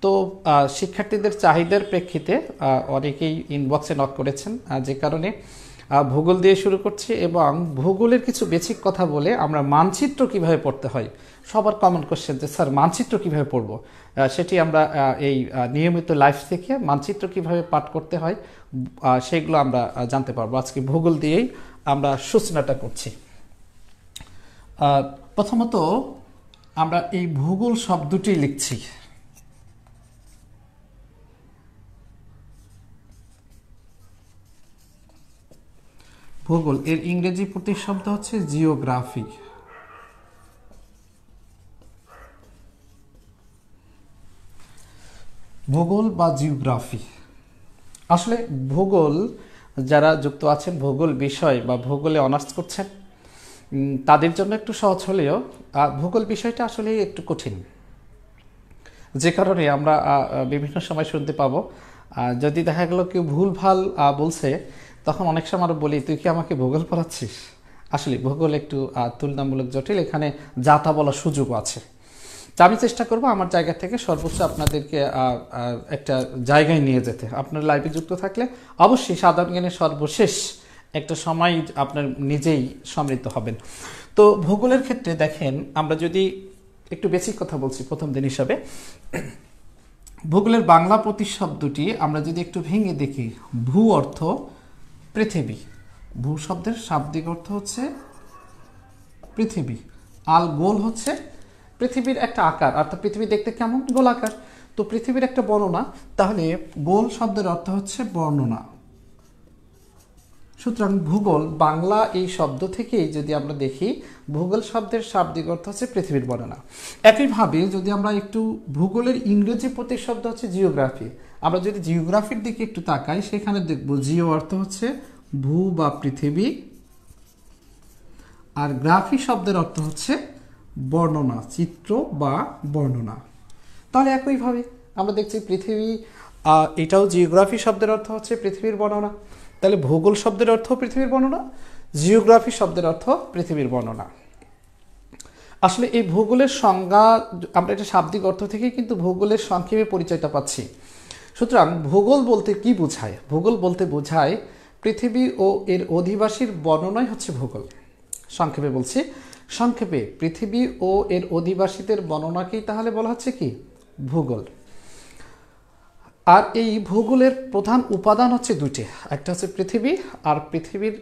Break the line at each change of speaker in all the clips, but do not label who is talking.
তো শিক্ষার্থীদের চাহিদার প্রেক্ষিতে অনেকেই ইনবক্সে নক করেছেন, যে কারণে ভূগোল দিয়ে শুরু করছি এবং ভূগোলের কিছু বেসিক কথা বলে আমরা মানচিত্র কিভাবে পড়তে হয়। সবার কমন কোশ্চেন যে স্যার মানচিত্র কিভাবে পড়ব, সেটি আমরা এই নিয়মিত লাইফ থেকে মানচিত্র কিভাবে পাঠ করতে হয় সেগুলো আমরা জানতে পারবো। আজকে ভূগোল দিয়েই আমরা সূচনাটা করছি। প্রথমত আমরা এই ভূগোল শব্দটি লিখছি। ভূগোল এর ইংরেজি প্রতিশব্দ হচ্ছে জিওগ্রাফি। ভূগোল বা জিওগ্রাফি, আসলে ভূগোল যারা যুক্ত আছেন ভূগোল বিষয় বা ভূগোলে অনার্স করছেন তাদের জন্য একটু সহজ হলেও ভূগোল বিষয়টা আসলে একটু কঠিন, যে কারণে আমরা বিভিন্ন সময় শুনতে পাবো যদি দেখা গেল কেউ ভুলভাল বলছে তখন অনেক সময় আমরা বলি তুই কি আমাকে ভূগোল পড়াচ্ছিস। আসলে ভূগোল একটু তুলনামূলক জটিল, এখানে যা তা বলার সুযোগও আছে। তা আমি চেষ্টা করব আমার জায়গা থেকে সর্বোচ্চ আপনাদেরকে একটা জায়গায় নিয়ে যেতে। আপনার লাইভে যুক্ত থাকলে অবশ্যই সাধারণ জ্ঞানের সর্বশেষ একটা সময় আপনার নিজেই সমৃদ্ধ হবেন। তো ভূগোলের ক্ষেত্রে দেখেন, আমরা যদি একটু বেসিক কথা বলছি প্রথম দিন হিসাবে, ভূগোলের বাংলা প্রতিশব্দটি আমরা যদি একটু ভেঙে দেখি, ভূ অর্থ পৃথিবী, ভূ শব্দের শাব্দিক অর্থ হচ্ছে পৃথিবী, আল গোল হচ্ছে পৃথিবীর একটা আকার, অর্থাৎ পৃথিবী দেখতে কেমন, গোলাকার। তো পৃথিবীর একটা বর্ণনা, তাহলে গোল শব্দের অর্থ হচ্ছে বর্ণনা। সুতরাং ভূগোল বাংলা এই শব্দ থেকেই যদি আমরা দেখি, ভূগোল শব্দের শাব্দিক অর্থ হচ্ছে পৃথিবীর বর্ণনা। একইভাবে যদি আমরা একটু ভূগোলের ইংরেজি প্রতিশব্দ হচ্ছে জিওগ্রাফি, আমরা যদি জিওগ্রাফির দিকে একটু তাকাই সেখানে দেখব জিও অর্থ হচ্ছে ভূ বা পৃথিবী, আর গ্রাফি শব্দের অর্থ হচ্ছে বর্ণনা, চিত্র বা বর্ণনা। তাহলে একইভাবে আমরা দেখছি পৃথিবী, এটাও জিওগ্রাফি শব্দের অর্থ হচ্ছে পৃথিবীর বর্ণনা। তাহলে ভূগোল শব্দের অর্থ পৃথিবীর বর্ণনা, জিওগ্রাফি শব্দের অর্থ পৃথিবীর বর্ণনা। আসলে এই ভূগোলের সংজ্ঞা আমরা এটা শাব্দিক অর্থ থেকেই কিন্তু ভূগোলের সংক্ষেপে পরিচয়টা পাচ্ছি। সুতরাং ভূগোল বলতে কি বোঝায়? ভূগোল বলতে বোঝায় পৃথিবী ও এর অধিবাসীর বর্ণনাই হচ্ছে ভূগোল। সংক্ষেপে বলছি, সংক্ষেপে পৃথিবী ও এর অধিবাসীদের বর্ণনাকেই তাহলে বলা হচ্ছে কি ভূগোল। আর এই ভূগোলের প্রধান উপাদান হচ্ছে দুটি, একটা হচ্ছে পৃথিবী আর পৃথিবীর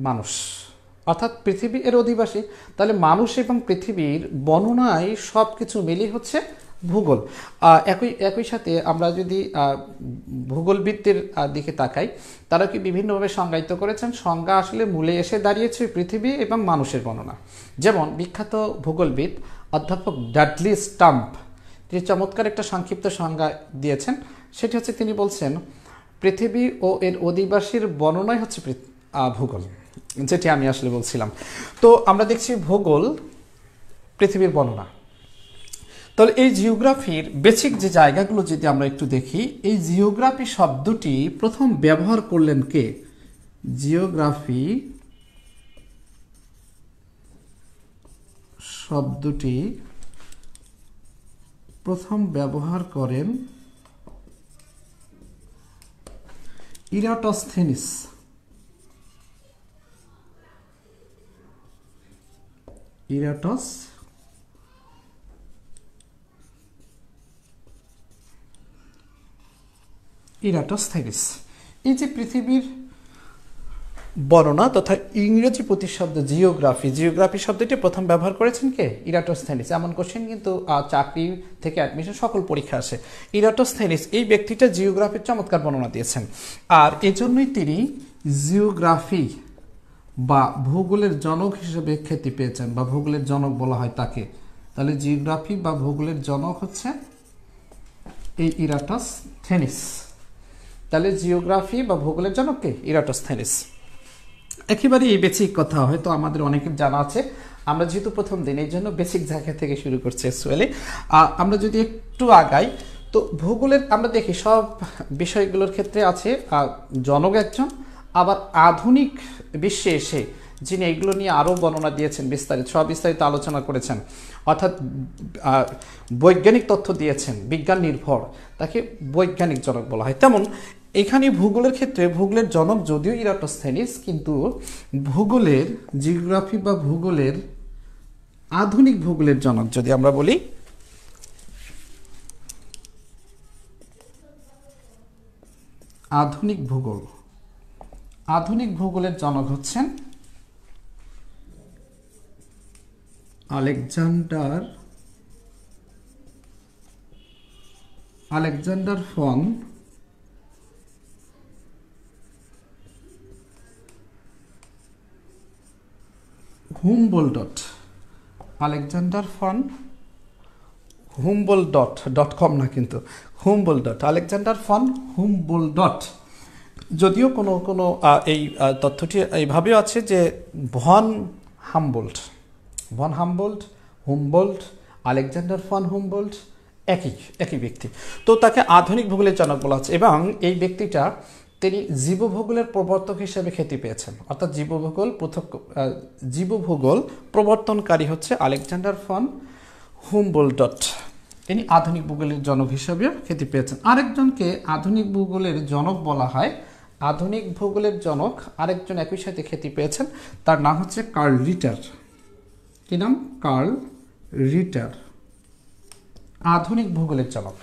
মানুষ, অর্থাৎ পৃথিবী এর অধিবাসী। তাহলে মানুষ এবং পৃথিবীর বর্ণনায় সব কিছু মিলিয়ে হচ্ছে ভূগোল। একই সাথে আমরা যদি ভূগোলবিদদের দিকে তাকাই, তারা কি বিভিন্নভাবে সংজ্ঞায়িত করেছেন। সংজ্ঞা আসলে মূলে এসে দাঁড়িয়েছে পৃথিবী এবং মানুষের বর্ণনা। যেমন বিখ্যাত ভূগোলবিদ অধ্যাপক ড্যাডলি স্টাম্প তিনি চমৎকার একটা সংক্ষিপ্ত সংজ্ঞা দিয়েছেন। সেটি হচ্ছে, তিনি বলছেন পৃথিবী ও এর অধিবাসীর বর্ণনাই হচ্ছে ভূগোল, যেটি আমি আসলে বলছিলাম। তো আমরা দেখছি ভূগোল পৃথিবীর বর্ণনা। তাহলে এই জিওগ্রাফির বেসিক যে জায়গাগুলো যদি আমরা একটু দেখি, এই জিওগ্রাফি শব্দটি প্রথম ব্যবহার করলেন কে? জিওগ্রাফি শব্দটি প্রথম ব্যবহার করেন ইরাটোস্থেনিস। ইরাটোস্থেনিস এই যে পৃথিবীর বর্ণনা তথা ইংরেজি প্রতিশব্দ জিওগ্রাফি শব্দটি প্রথম ব্যবহার করেছেন কে? ইরাটোস্থেনিস। এমন কোশ্চেন কিন্তু চাকরি থেকে অ্যাডমিশন সকল পরীক্ষা আসে। ইরাটোস্থেনিস এই ব্যক্তিটা জিওগ্রাফির চমৎকার বর্ণনা দিয়েছেন, আর এজন্যই তিনি জিওগ্রাফি বা ভূগোলের জনক হিসেবে খ্যাতি পেয়েছেন, বা ভূগোলের জনক বলা হয় তাকে। তাহলে জিওগ্রাফি বা ভূগোলের জনক হচ্ছে এই ইরাটোস্থেনিস। তাহলে জিওগ্রাফি বা ভূগোলের জনক কে? ইরাটোস্থেনিস। একেবারে এই বেসিক কথা হয়তো আমাদের অনেকের জানা আছে, আমরা যেহেতু প্রথম দিন এই জন্য বেসিক জায়গা থেকে শুরু করছি। অ্যাকচুয়ালি আমরা যদি একটু আগাই, তো ভূগোলের আমরা দেখি সব বিষয়গুলোর ক্ষেত্রে আছে জনক একজন, আবার আধুনিক বিশ্বে এসে যিনি এগুলো নিয়ে আরও বর্ণনা দিয়েছেন, বিস্তারিত আলোচনা করেছেন, অর্থাৎ বৈজ্ঞানিক তথ্য দিয়েছেন, বিজ্ঞান নির্ভর, তাকে বৈজ্ঞানিক জনক বলা হয়। তেমন এখানে ভূগোলের ক্ষেত্রে ভূগোলের জনক যদিও ইরাটোস্থেনিস, কিন্তু ভূগোলের জিওগ্রাফি বা ভূগোলের আধুনিক ভূগোলের জনক যদি আমরা বলি, আধুনিক ভূগোলের জনক হচ্ছেন Alexander von Humboldt. Alexander von Humboldt, .com না কিন্তু, হুমবোল্ডট, আলেকজান্ডার ফন হুমবোল্ডট। যদিও কোনো এই তথ্যটি এইভাবেও আছে যে von Humboldt, Humboldt, Alexander von Humboldt একই ব্যক্তি। তো তাকে আধুনিক ভূগোলের জনক বলা হচ্ছে, এবং এই ব্যক্তিটা তিনি জীবভূগোলের প্রবর্তক হিসেবে খ্যাতি পেয়েছেন। অর্থাৎ জীবভূগোল প্রবর্তনকারী হচ্ছে আলেকজান্ডার ফন হুমবোল্ডট। তিনি আধুনিক ভূগোলের জনক হিসেবে খ্যাতি পেয়েছেন। আরেকজনকে আধুনিক ভূগোলের জনক বলা হয়। আধুনিক ভূগোলের জনক আরেকজন একই সাথে খ্যাতি পেয়েছেন, তার নাম হচ্ছে কার্ল রিটার। কি নাম? কার্ল রিটার, আধুনিক ভূগোলের জনক।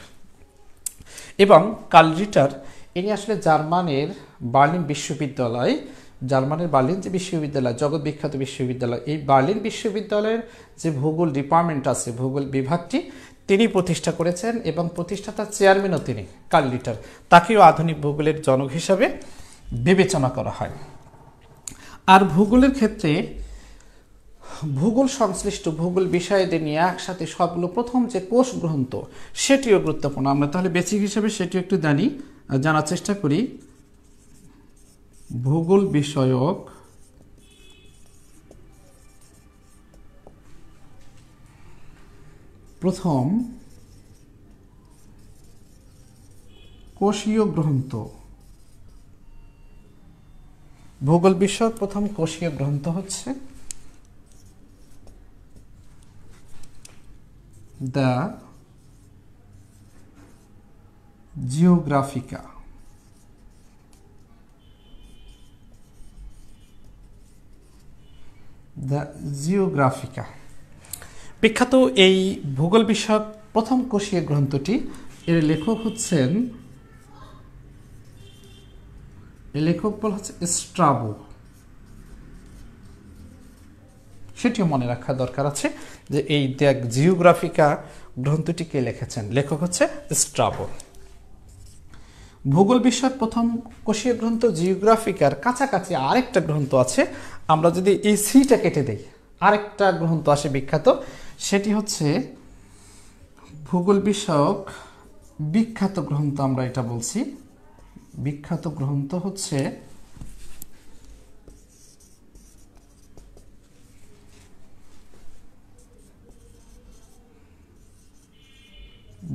এবং কার্ল রিটার ইনি আসলে জার্মানির বার্লিন যে বিশ্ববিদ্যালয়, জগৎ বিখ্যাত বিশ্ববিদ্যালয়, এই বার্লিন বিশ্ববিদ্যালয়ের যে ভূগোল ডিপার্টমেন্ট আছে, ভূগোল বিভাগটি তিনি প্রতিষ্ঠা করেছেন, এবং প্রতিষ্ঠাতার চেয়ারম্যানও তিনি, কার্ল রিটার। তাকেও আধুনিক ভূগোলের জনক হিসাবে বিবেচনা করা হয়। আর ভূগোলের ক্ষেত্রে ভূগোল সংশ্লিষ্ট ভূগোল বিষয়দের নিয়ে একসাথে সবগুলো প্রথম যে কোষ গ্রন্থ, সেটিও গুরুত্বপূর্ণ। আমরা তাহলে বেসিক হিসেবে সেটিও একটু জানার চেষ্টা করি। ভূগোল বিষয়ক প্রথম কোষীয় গ্রন্থ, ভূগোল বিষয়ক প্রথম কোষীয় গ্রন্থ হচ্ছে দ্য জিওগ্রাফিকা। বিখ্যাত এই ভূগোল বিষয়ক প্রথম কোষীয় গ্রন্থটি, এর লেখক বলা হচ্ছে স্ট্রাবো। সেটিও মনে রাখা দরকার আছে যে এই জিওগ্রাফিকা গ্রন্থটি কে লিখেছেন, লেখক হচ্ছে স্ট্রাবো। ভূগোল বিষয়ক প্রথম কোষীয় গ্রন্থ জিওগ্রাফিকার কাছাকাছি আরেকটা গ্রন্থ আছে। আমরা যদি এই সিটা কেটে দেই, আরেকটা গ্রন্থ আসে বিখ্যাত, সেটি হচ্ছে ভূগোল বিষয়ক বিখ্যাত গ্রন্থ। আমরা এটা বলছি বিখ্যাত গ্রন্থ হচ্ছে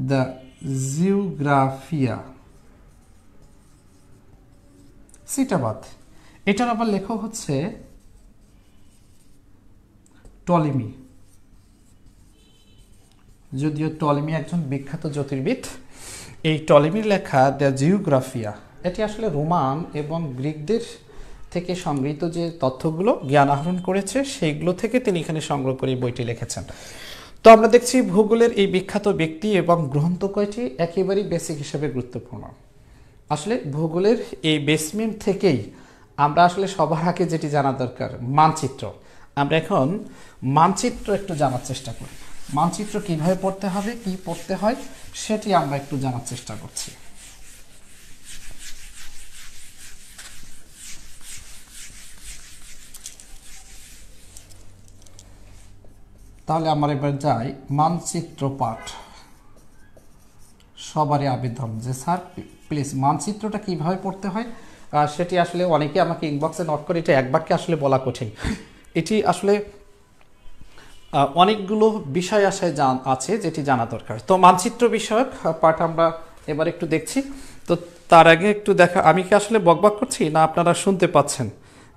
দ্য জিওগ্রাফিয়া। সিটাবাদ, এটার আবার লেখক হচ্ছে টলেমি। যদিও টলেমি একজন বিখ্যাত জ্যোতির্বিদ, এই টলেমির লেখা দ্য জিওগ্রাফিয়া, এটি আসলে রোমান এবং গ্রিকদের থেকে সংগৃহীত যে তথ্যগুলো জ্ঞান আহরণ করেছে, সেইগুলো থেকে তিনি এখানে সংগ্রহ করে বইটি লিখেছেন। তো আমরা দেখছি ভূগোলের এই বিখ্যাত ব্যক্তি এবং গ্রন্থ কয়টি একেবারেই বেসিক হিসেবে গুরুত্বপূর্ণ। আসলে ভূগোলের এই বেসমেন্ট থেকেই আমরা আসলে সবার আগে যেটি জানা দরকার, মানচিত্র। আমরা এখন মানচিত্র একটু জানার চেষ্টা করি। মানচিত্র কিভাবে পড়তে হবে, কি পড়তে হয়, সেটি আমরা একটু জানার চেষ্টা করছি। তাহলে আমরা এবার যাই মানচিত্র পাঠ। সবারই আবেদন যে স্যার প্লিজ মানচিত্রটা কিভাবে পড়তে হয়, সেটি আসলে অনেকে আমাকে ইনবক্সে নোট করে, এটা এক বাক্যে আসলে বলা কঠিন। এটি আসলে অনেকগুলো বিষয় আছে যেটি জানা দরকার। তো মানচিত্র বিষয়ক পাঠ আমরা এবার একটু দেখছি। তো তার আগে একটু দেখা, আমি কি আসলে বকবক করছি না আপনারা শুনতে পাচ্ছেন?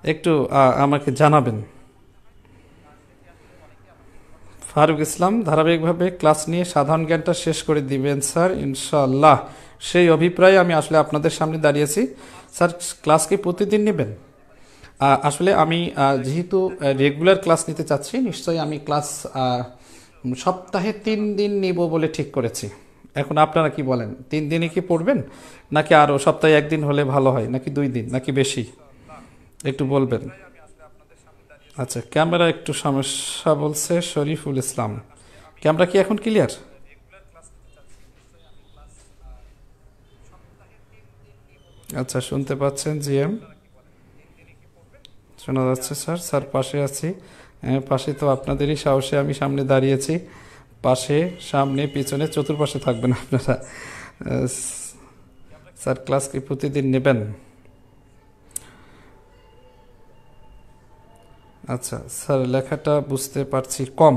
একটু আমাকে জানাবেন। ফারুক ইসলাম, ধারাবাহিকভাবে ক্লাস নিয়ে সাধারণ জ্ঞানটা শেষ করে দিবেন স্যার ইনশাআল্লাহ। সেই অভিপ্রায়ে আমি আসলে আপনাদের সামনে দাঁড়িয়েছি। স্যার ক্লাস কি প্রতিদিন নেবেন? আসলে আমি যেহেতু রেগুলার ক্লাস নিতে চাচ্ছি, নিশ্চয়ই আমি ক্লাস সপ্তাহে 3 দিন নিব বলে ঠিক করেছি। এখন আপনারা কি বলেন, 3 দিনই কি পড়বেন, নাকি আরও সপ্তাহে 1 দিন হলে ভালো হয়, নাকি 2 দিন, নাকি বেশি? একটু বলবেন। আচ্ছা, ক্যামেরা একটু সমস্যা বলছে শরীফুল ইসলাম। ক্যামেরা কি এখন ক্লিয়ার? আচ্ছা, শুনতে পাচ্ছেন জিএম? শোনা যাচ্ছে স্যার। স্যার পাশে আছি। পাশে তো আপনাদেরই সাহসে আমি সামনে দাঁড়িয়েছি। পাশে, সামনে, পিছনে, চতুর্পাশে থাকবেন আপনারা। স্যার ক্লাস কি প্রতিদিন নেবেন? আচ্ছা স্যার, লেখাটা বুঝতে পারছি কম।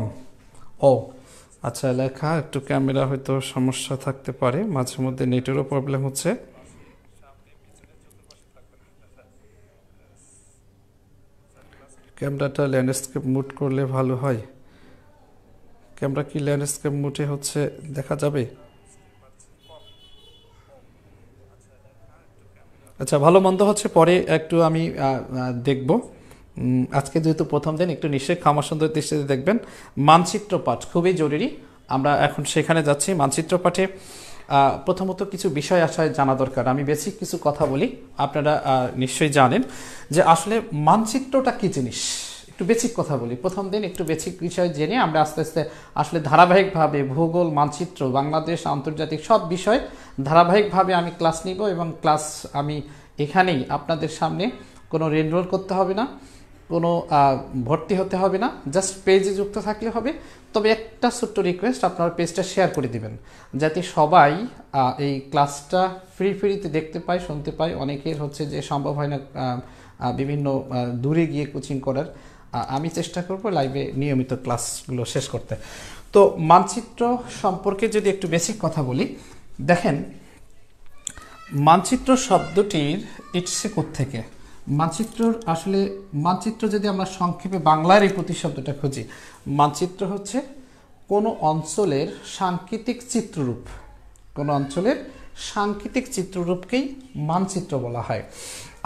ও আচ্ছা, লেখা একটু ক্যামেরা হয়তো সমস্যা থাকতে পারে, মাঝে মধ্যে নেটেরও প্রবলেম হচ্ছে। ক্যামেরাটা ল্যান্ডস্কেপ মুড করলে ভালো হয়। ক্যামেরা কি ল্যান্ডস্কেপ মুডে হচ্ছে, দেখা যাবে? আচ্ছা, ভালো মন্দ হচ্ছে পরে একটু আমি দেখব। আজকে যেহেতু প্রথম দিন, একটু নিশ্চয়ই ক্ষমা সুন্দর দৃষ্টিতে দেখবেন। মানচিত্র পাঠ খুবই জরুরি, আমরা এখন সেখানে যাচ্ছি। মানচিত্র পাঠে প্রথমত কিছু বিষয় আশায় জানা দরকার। আমি বেসিক কিছু কথা বলি, আপনারা নিশ্চয়ই জানেন যে আসলে মানচিত্রটা কী জিনিস। একটু বেসিক কথা বলি, প্রথম দিন একটু বেসিক বিষয় জেনে আমরা আস্তে আস্তে আসলে ধারাবাহিকভাবে ভূগোল, মানচিত্র, বাংলাদেশ, আন্তর্জাতিক সব বিষয় ধারাবাহিকভাবে আমি ক্লাস নিব। এবং ক্লাস আমি এখানেই আপনাদের সামনে, কোনো এনরোল করতে হবে না, কোনো ভর্তি হতে হবে না, জাস্ট পেজে যুক্ত থাকলে হবে। তবে একটা ছোট্ট রিকোয়েস্ট, আপনারা পেজটা শেয়ার করে দিবেন যাতে সবাই এই ক্লাসটা ফ্রিতে দেখতে পায়, শুনতে পায়। অনেকের হচ্ছে যে সম্ভব হয় না বিভিন্ন দূরে গিয়ে কোচিং করার। আমি চেষ্টা করব লাইভে নিয়মিত ক্লাসগুলো শেষ করতে। তো মানচিত্র সম্পর্কে যদি একটু বেসিক কথা বলি, দেখেন মানচিত্র শব্দটির ইটসে কোত্থেকে। মানচিত্রর আসলে, মানচিত্র যদি আমরা সংক্ষেপে বাংলার এই প্রতিশব্দটা খুঁজি, মানচিত্র হচ্ছে কোনো অঞ্চলের সাংকেতিক চিত্ররূপ। কোনো অঞ্চলের সাংকেতিক চিত্ররূপকেই মানচিত্র বলা হয়।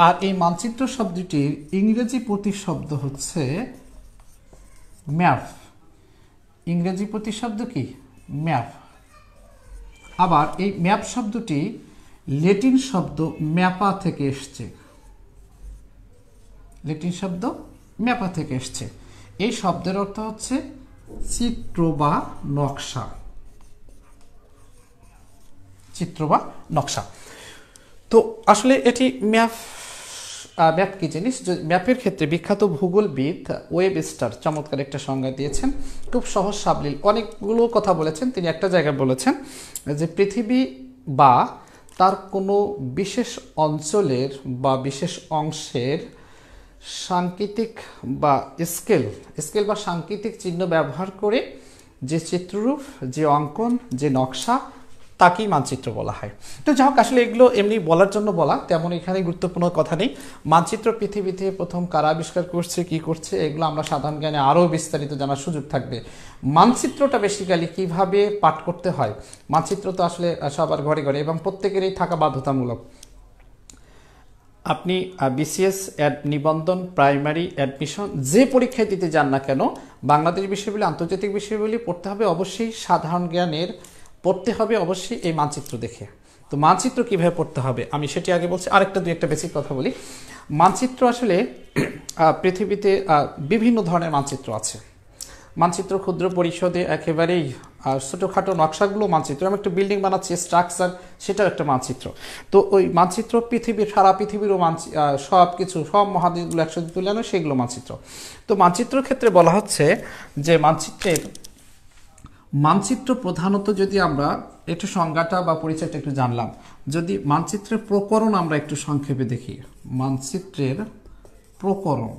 আর এই মানচিত্র শব্দটির ইংরেজি প্রতিশব্দ হচ্ছে ম্যাপ। ইংরেজি প্রতিশব্দ কি? ম্যাপ। আবার এই ম্যাপ শব্দটি ল্যাটিন শব্দ ম্যাপা থেকে এসছে। ল্যাটিন শব্দ ম্যাপা থেকে এসছে। এই শব্দের অর্থ হচ্ছে চিত্র বা নকশা। চিত্র বা নকশা। তো আসলে এটি ম্যাপ কি জিনিস? ম্যাপের ক্ষেত্রে বিখ্যাত ভূগোলবিদ ওয়েবস্টার চমৎকার একটা সংজ্ঞা দিয়েছেন, খুব সহজ সাবলীল, অনেকগুলো কথা বলেছেন। তিনি একটা জায়গায় বলেছেন যে পৃথিবী বা তার কোনো বিশেষ অঞ্চলের বা বিশেষ অংশের সাংকেতিক বা স্কেল বা সাংকেতিক চিহ্ন ব্যবহার করে যে চিত্ররূপ, যে অঙ্কন, যে নকশা, তাকেই মানচিত্র বলা হয়। তো যাই হোক, আসলে এগুলো এমনি বলার জন্য বলা, তেমন এখানে গুরুত্বপূর্ণ কথা নেই। মানচিত্র পৃথিবীতে প্রথম কারা আবিষ্কার করছে, কি করছে, এগুলো আমরা সাধারণ জ্ঞানে আরও বিস্তারিত জানার সুযোগ থাকবে। মানচিত্রটা বেসিক্যালি কিভাবে পাঠ করতে হয়, মানচিত্র তো আসলে সবার ঘরে ঘরে এবং প্রত্যেকেরই থাকা বাধ্যতামূলক। আপনি বিসিএস নিবন্ধন, প্রাইমারি অ্যাডমিশন যে পরীক্ষায় দিতে যান না কেন, বাংলাদেশ বিষয়গুলি, আন্তর্জাতিক বিষয়গুলি পড়তে হবে অবশ্যই সাধারণ জ্ঞানের, পড়তে হবে অবশ্যই এই মানচিত্র দেখে। তো মানচিত্র কিভাবে পড়তে হবে আমি সেটি আগে বলছি। আরেকটা দুই একটা বেসিক কথা বলি। মানচিত্র আসলে পৃথিবীতে বিভিন্ন ধরনের মানচিত্র আছে। মানচিত্র ক্ষুদ্র পরিষদে একেবারেই ছোটোখাটো নকশাগুলো মানচিত্র। আমি একটা বিল্ডিং বানাচ্ছি, স্ট্রাকচার, সেটাও একটা মানচিত্র। তো ওই মানচিত্র পৃথিবীর, সারা পৃথিবীরও সব কিছু, সব মহাদেশগুলো একসাথে তুলে আনো, সেগুলো মানচিত্র। তো মানচিত্রের ক্ষেত্রে বলা হচ্ছে যে মানচিত্র প্রধানত, যদি আমরা একটু সংজ্ঞাটা বা পরিচয়টা একটু জানলাম, যদি মানচিত্রের প্রকরণ আমরা একটু সংক্ষেপে দেখি। মানচিত্রের প্রকরণ,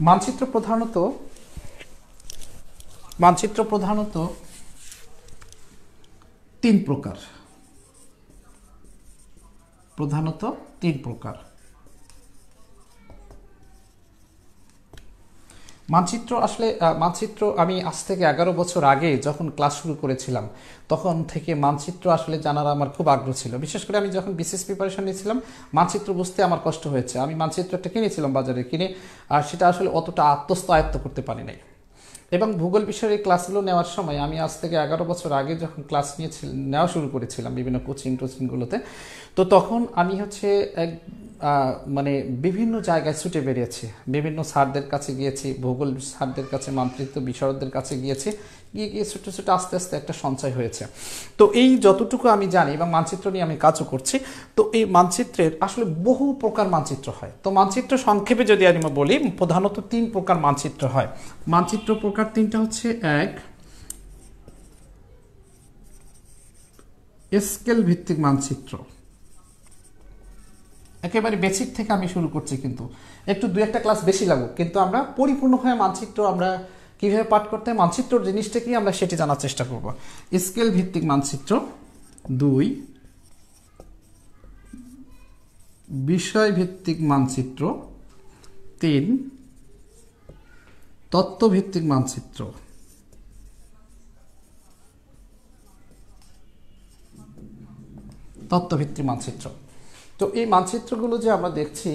মানচিত্র প্রধানত 3 প্রকার। প্রধানত তিন প্রকার। মানচিত্র আসলে মানচিত্র আমি আজ থেকে 11 বছর আগে যখন ক্লাস শুরু করেছিলাম তখন থেকে মানচিত্র আসলে জানার আমার খুব আগ্রহ ছিল। বিশেষ করে আমি যখন বিসিএস প্রিপারেশন নিয়েছিলাম মানচিত্র বুঝতে আমার কষ্ট হয়েছে। আমি মানচিত্র একটা কিনেছিলাম বাজারে, কিনে আর সেটা আসলে অতটা আয়ত্ত করতে পারি নাই। এবং ভূগোল বিষয়ের এই ক্লাসগুলো নেওয়ার সময় আমি আজ থেকে 11 বছর আগে যখন ক্লাস নেওয়া শুরু করেছিলাম বিভিন্ন কোচিংগুলোতে, তো তখন আমি হচ্ছে মানে বিভিন্ন জায়গায় ছুটে বেরিয়েছি, বিভিন্ন স্যারদের কাছে গিয়েছি, ভূগোল স্যারদের কাছে, মানচিত্র বিশারদদের কাছে গিয়েছি, গিয়ে ছোটো ছোটো আস্তে আস্তে একটা সঞ্চয় হয়েছে। তো এই যতটুকু আমি জানি এবং মানচিত্র নিয়ে আমি কাজও করছি, তো এই মানচিত্রের আসলে বহু প্রকার মানচিত্র হয়। তো মানচিত্র সংক্ষেপে যদি আমি বলি প্রধানত 3 প্রকার মানচিত্র হয়। মানচিত্র প্রকার 3টা হচ্ছে, 1 স্কেল ভিত্তিক মানচিত্র। একেবারে বেসিক থেকে আমি শুরু করছি, কিন্তু একটু 2-1টা ক্লাস বেশি লাগুক, কিন্তু আমরা পরিপূর্ণভাবে মানচিত্র আমরা কিভাবে পাঠ করতে হয়, মানচিত্র জিনিসটা কি আমরা সেটি জানার চেষ্টা করব। স্কেল ভিত্তিক মানচিত্র, 2 বিষয় ভিত্তিক মানচিত্র, 3 তত্ত্ব ভিত্তিক মানচিত্র। তত্ত্বভিত্তিক মানচিত্র। তো এই মানচিত্রগুলো যে আমরা দেখছি,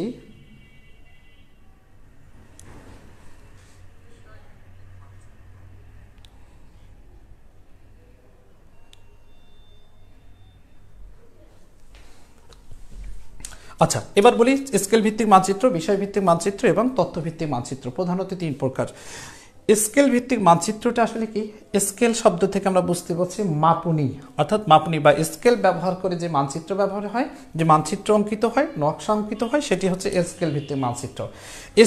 আচ্ছা এবার বলি স্কেল ভিত্তিক মানচিত্র, বিষয় ভিত্তিক মানচিত্র এবং তথ্যভিত্তিক মানচিত্র প্রধানত 3 প্রকার। স্কেল ভিত্তিক মানচিত্রটা আসলে কি? স্কেল শব্দ থেকে আমরা বুঝতে পারছি মাপনী, অর্থাৎ মাপনী বা স্কেল ব্যবহার করে যে মানচিত্র ব্যবহার হয়, যে মানচিত্র অঙ্কিত হয়, নকশা অঙ্কিত হয়, সেটি হচ্ছে স্কেল ভিত্তিক মানচিত্র।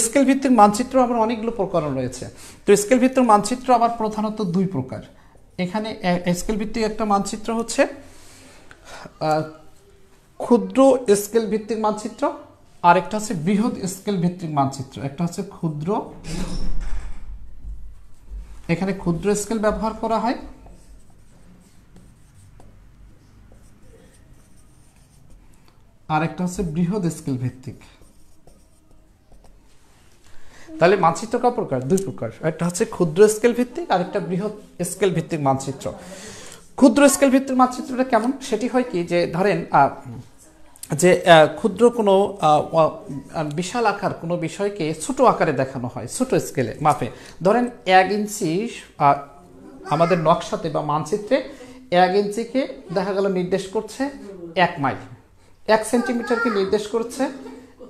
স্কেল ভিত্তিক মানচিত্র আবার অনেকগুলো প্রকরণ রয়েছে। তো স্কেল ভিত্তিক মানচিত্র আবার প্রধানত 2 প্রকার। এখানে স্কেল ভিত্তিক একটা মানচিত্র হচ্ছে ক্ষুদ্র স্কেল ভিত্তিক মানচিত্র, আর একটা হচ্ছে বৃহৎ স্কেল ভিত্তিক মানচিত্র। একটা হচ্ছে ক্ষুদ্র, এখানে ক্ষুদ্র স্কেল ব্যবহার করা হয়, আর একটা হচ্ছে বৃহৎ স্কেল ভিত্তিক। তাহলে মানচিত্র কয় প্রকার? 2 প্রকার। একটা হচ্ছে ক্ষুদ্র স্কেল ভিত্তিক আর একটা বৃহৎ স্কেল ভিত্তিক মানচিত্র। ক্ষুদ্র স্কেল ভিত্তিক মানচিত্রটা কেমন? সেটি হয় কি, যে ধরেন যে ক্ষুদ্র কোনো বিশাল আকার কোনো বিষয়কে ছোট আকারে দেখানো হয়, ছোট স্কেলে মাপে। ধরেন 1 ইঞ্চি আমাদের নকশাতে বা মানচিত্রে 1 ইঞ্চিকে দেখা গেল নির্দেশ করছে 1 মাইল, 1 সেন্টিমিটারকে নির্দেশ করছে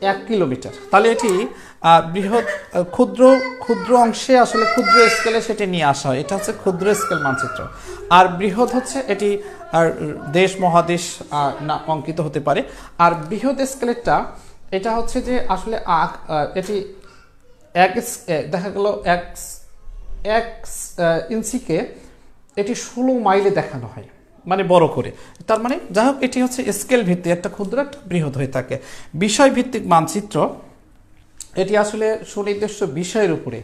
1 কিলোমিটার। তাহলে এটি বৃহৎ ক্ষুদ্র অংশে আসলে ক্ষুদ্র স্কেলে সেটি নিয়ে আসা হয়, এটা হচ্ছে ক্ষুদ্র স্কেল মানচিত্র। আর বৃহৎ হচ্ছে এটি আর দেশ মহাদেশ না অঙ্কিত হতে পারে। আর বৃহৎ স্কেলেরটা এটা হচ্ছে যে আসলে এটি দেখা গেল 1 ইঞ্চিকে এটি 16 মাইলে দেখানো হয়, মানে বড় করে। তার মানে যাই হোক, এটি হচ্ছে স্কেল ভিত্তিক, একটা ক্ষুদ্র একটা বৃহৎ হয়ে থাকে। বিষয় ভিত্তিক মানচিত্র, এটি আসলে সুনির্দিষ্ট বিষয়ের উপরে,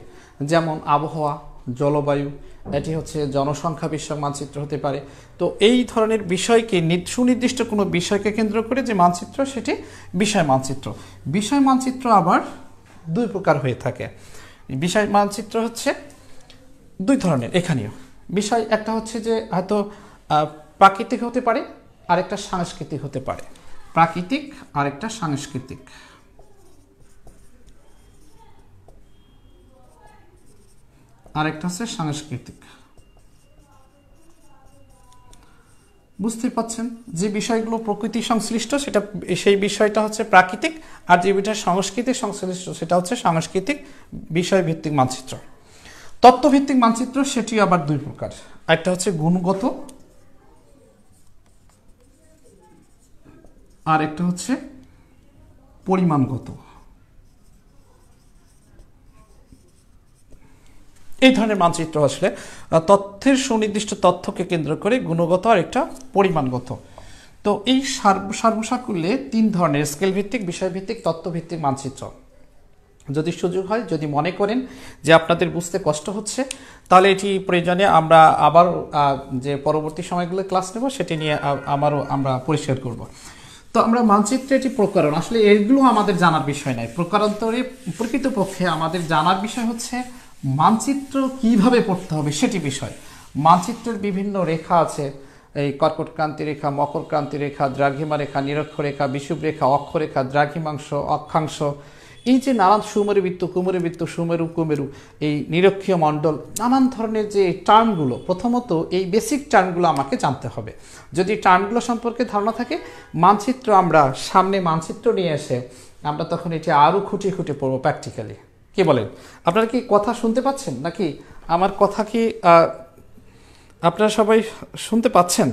যেমন আবহাওয়া, জলবায়ু, এটি হচ্ছে জনসংখ্যা বিষয়ক মানচিত্র হতে পারে। তো এই ধরনের বিষয়কে সুনির্দিষ্ট কোনো বিষয়কে কেন্দ্র করে যে মানচিত্র, সেটি বিষয় মানচিত্র। বিষয় মানচিত্র আবার 2 প্রকার হয়ে থাকে। বিষয় মানচিত্র হচ্ছে 2 ধরনের। এখানেও বিষয় একটা হচ্ছে যে হয়তো প্রাকৃতিক হতে পারে, আরেকটা সাংস্কৃতিক হতে পারে। প্রাকৃতিক আরেকটা সাংস্কৃতিক। আরেকটা হচ্ছে সাংস্কৃতিক। বুঝতে পাচ্ছেন যে বিষয়গুলো প্রকৃতি সংশ্লিষ্ট সেটা, সেই বিষয়টা হচ্ছে প্রাকৃতিক, আর যে বিষয় সংস্কৃতি সংশ্লিষ্ট সেটা হচ্ছে সাংস্কৃতিক বিষয় ভিত্তিক মানচিত্র। তত্ত্বভিত্তিক মানচিত্র সেটি আবার 2 প্রকার। একটা হচ্ছে গুণগত, আর একটা হচ্ছে পরিমাণগত। এই ধরনের মানচিত্র আসলে তথ্যের সুনির্দিষ্ট তথ্যকে কেন্দ্র করে গুণগত আর একটা পরিমাণগত। তো এই সর্বসাকুল্যে 3 ধরনের স্কেল ভিত্তিক, বিষয় ভিত্তিক, তথ্যভিত্তিক মানচিত্র। যদি সুযোগ হয়, যদি মনে করেন যে আপনাদের বুঝতে কষ্ট হচ্ছে, তাহলে এটি প্রয়োজনে আমরা আবার যে পরবর্তী সময়গুলো ক্লাস নেব সেটি নিয়ে আমরা পরিষ্কার করব। তো আমরা মানচিত্রে এটি প্রকরণ, আসলে এগুলো আমাদের জানার বিষয় নয়। প্রকারান্তরে প্রকৃতপক্ষে আমাদের জানার বিষয় হচ্ছে মানচিত্র কিভাবে পড়তে হবে সেটি বিষয়। মানচিত্রের বিভিন্ন রেখা আছে, এই কর্কট ক্রান্তি রেখা, মকর ক্রান্তি রেখা, দ্রাঘিমা রেখা, নিরক্ষরেখা, বিষুব রেখা, অক্ষরেখা, দ্রাঘিমাংশ, অক্ষাংশ, এই যে নানান সুমেরুবৃত্ত, কুমেরুবৃত্ত, সুমেরু, কুমেরু, এই নিরক্ষীয় মণ্ডল, নানান ধরনের যে টার্মগুলো, প্রথমত এই বেসিক টার্মগুলো আমাকে জানতে হবে। যদি টার্মগুলো সম্পর্কে ধারণা থাকে, মানচিত্র আমরা সামনে মানচিত্র নিয়ে এসে আমরা তখন এটি আরও খুঁটিয়ে খুঁটিয়ে পড়বো প্র্যাকটিক্যালি। কি বলেন? আপনারা কি কথা শুনতে পাচ্ছেন, নাকি আমার কথা কি আপনারা সবাই শুনতে পাচ্ছেন,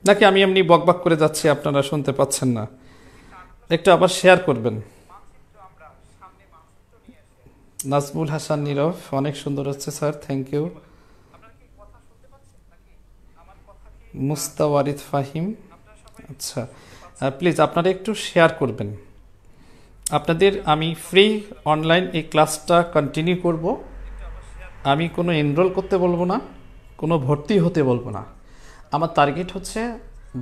নাকি আমি এমনি বকবক করে যাচ্ছি আপনারা শুনতে পাচ্ছেন না? একটু আবার শেয়ার করবেন। নাজমুল হাসান নীরব, অনেক সুন্দর হচ্ছে স্যার, থ্যাংক ইউ। মুস্তাওয়ারিদ ফাহিম, আচ্ছা, প্লিজ আপনারা একটু শেয়ার করবেন। আপনাদের আমি ফ্রি অনলাইন এই ক্লাসটা কন্টিনিউ করব। আমি কোনো এনরোল করতে বলবো না, কোনো ভর্তি হতে বলবো না। আমার টার্গেট হচ্ছে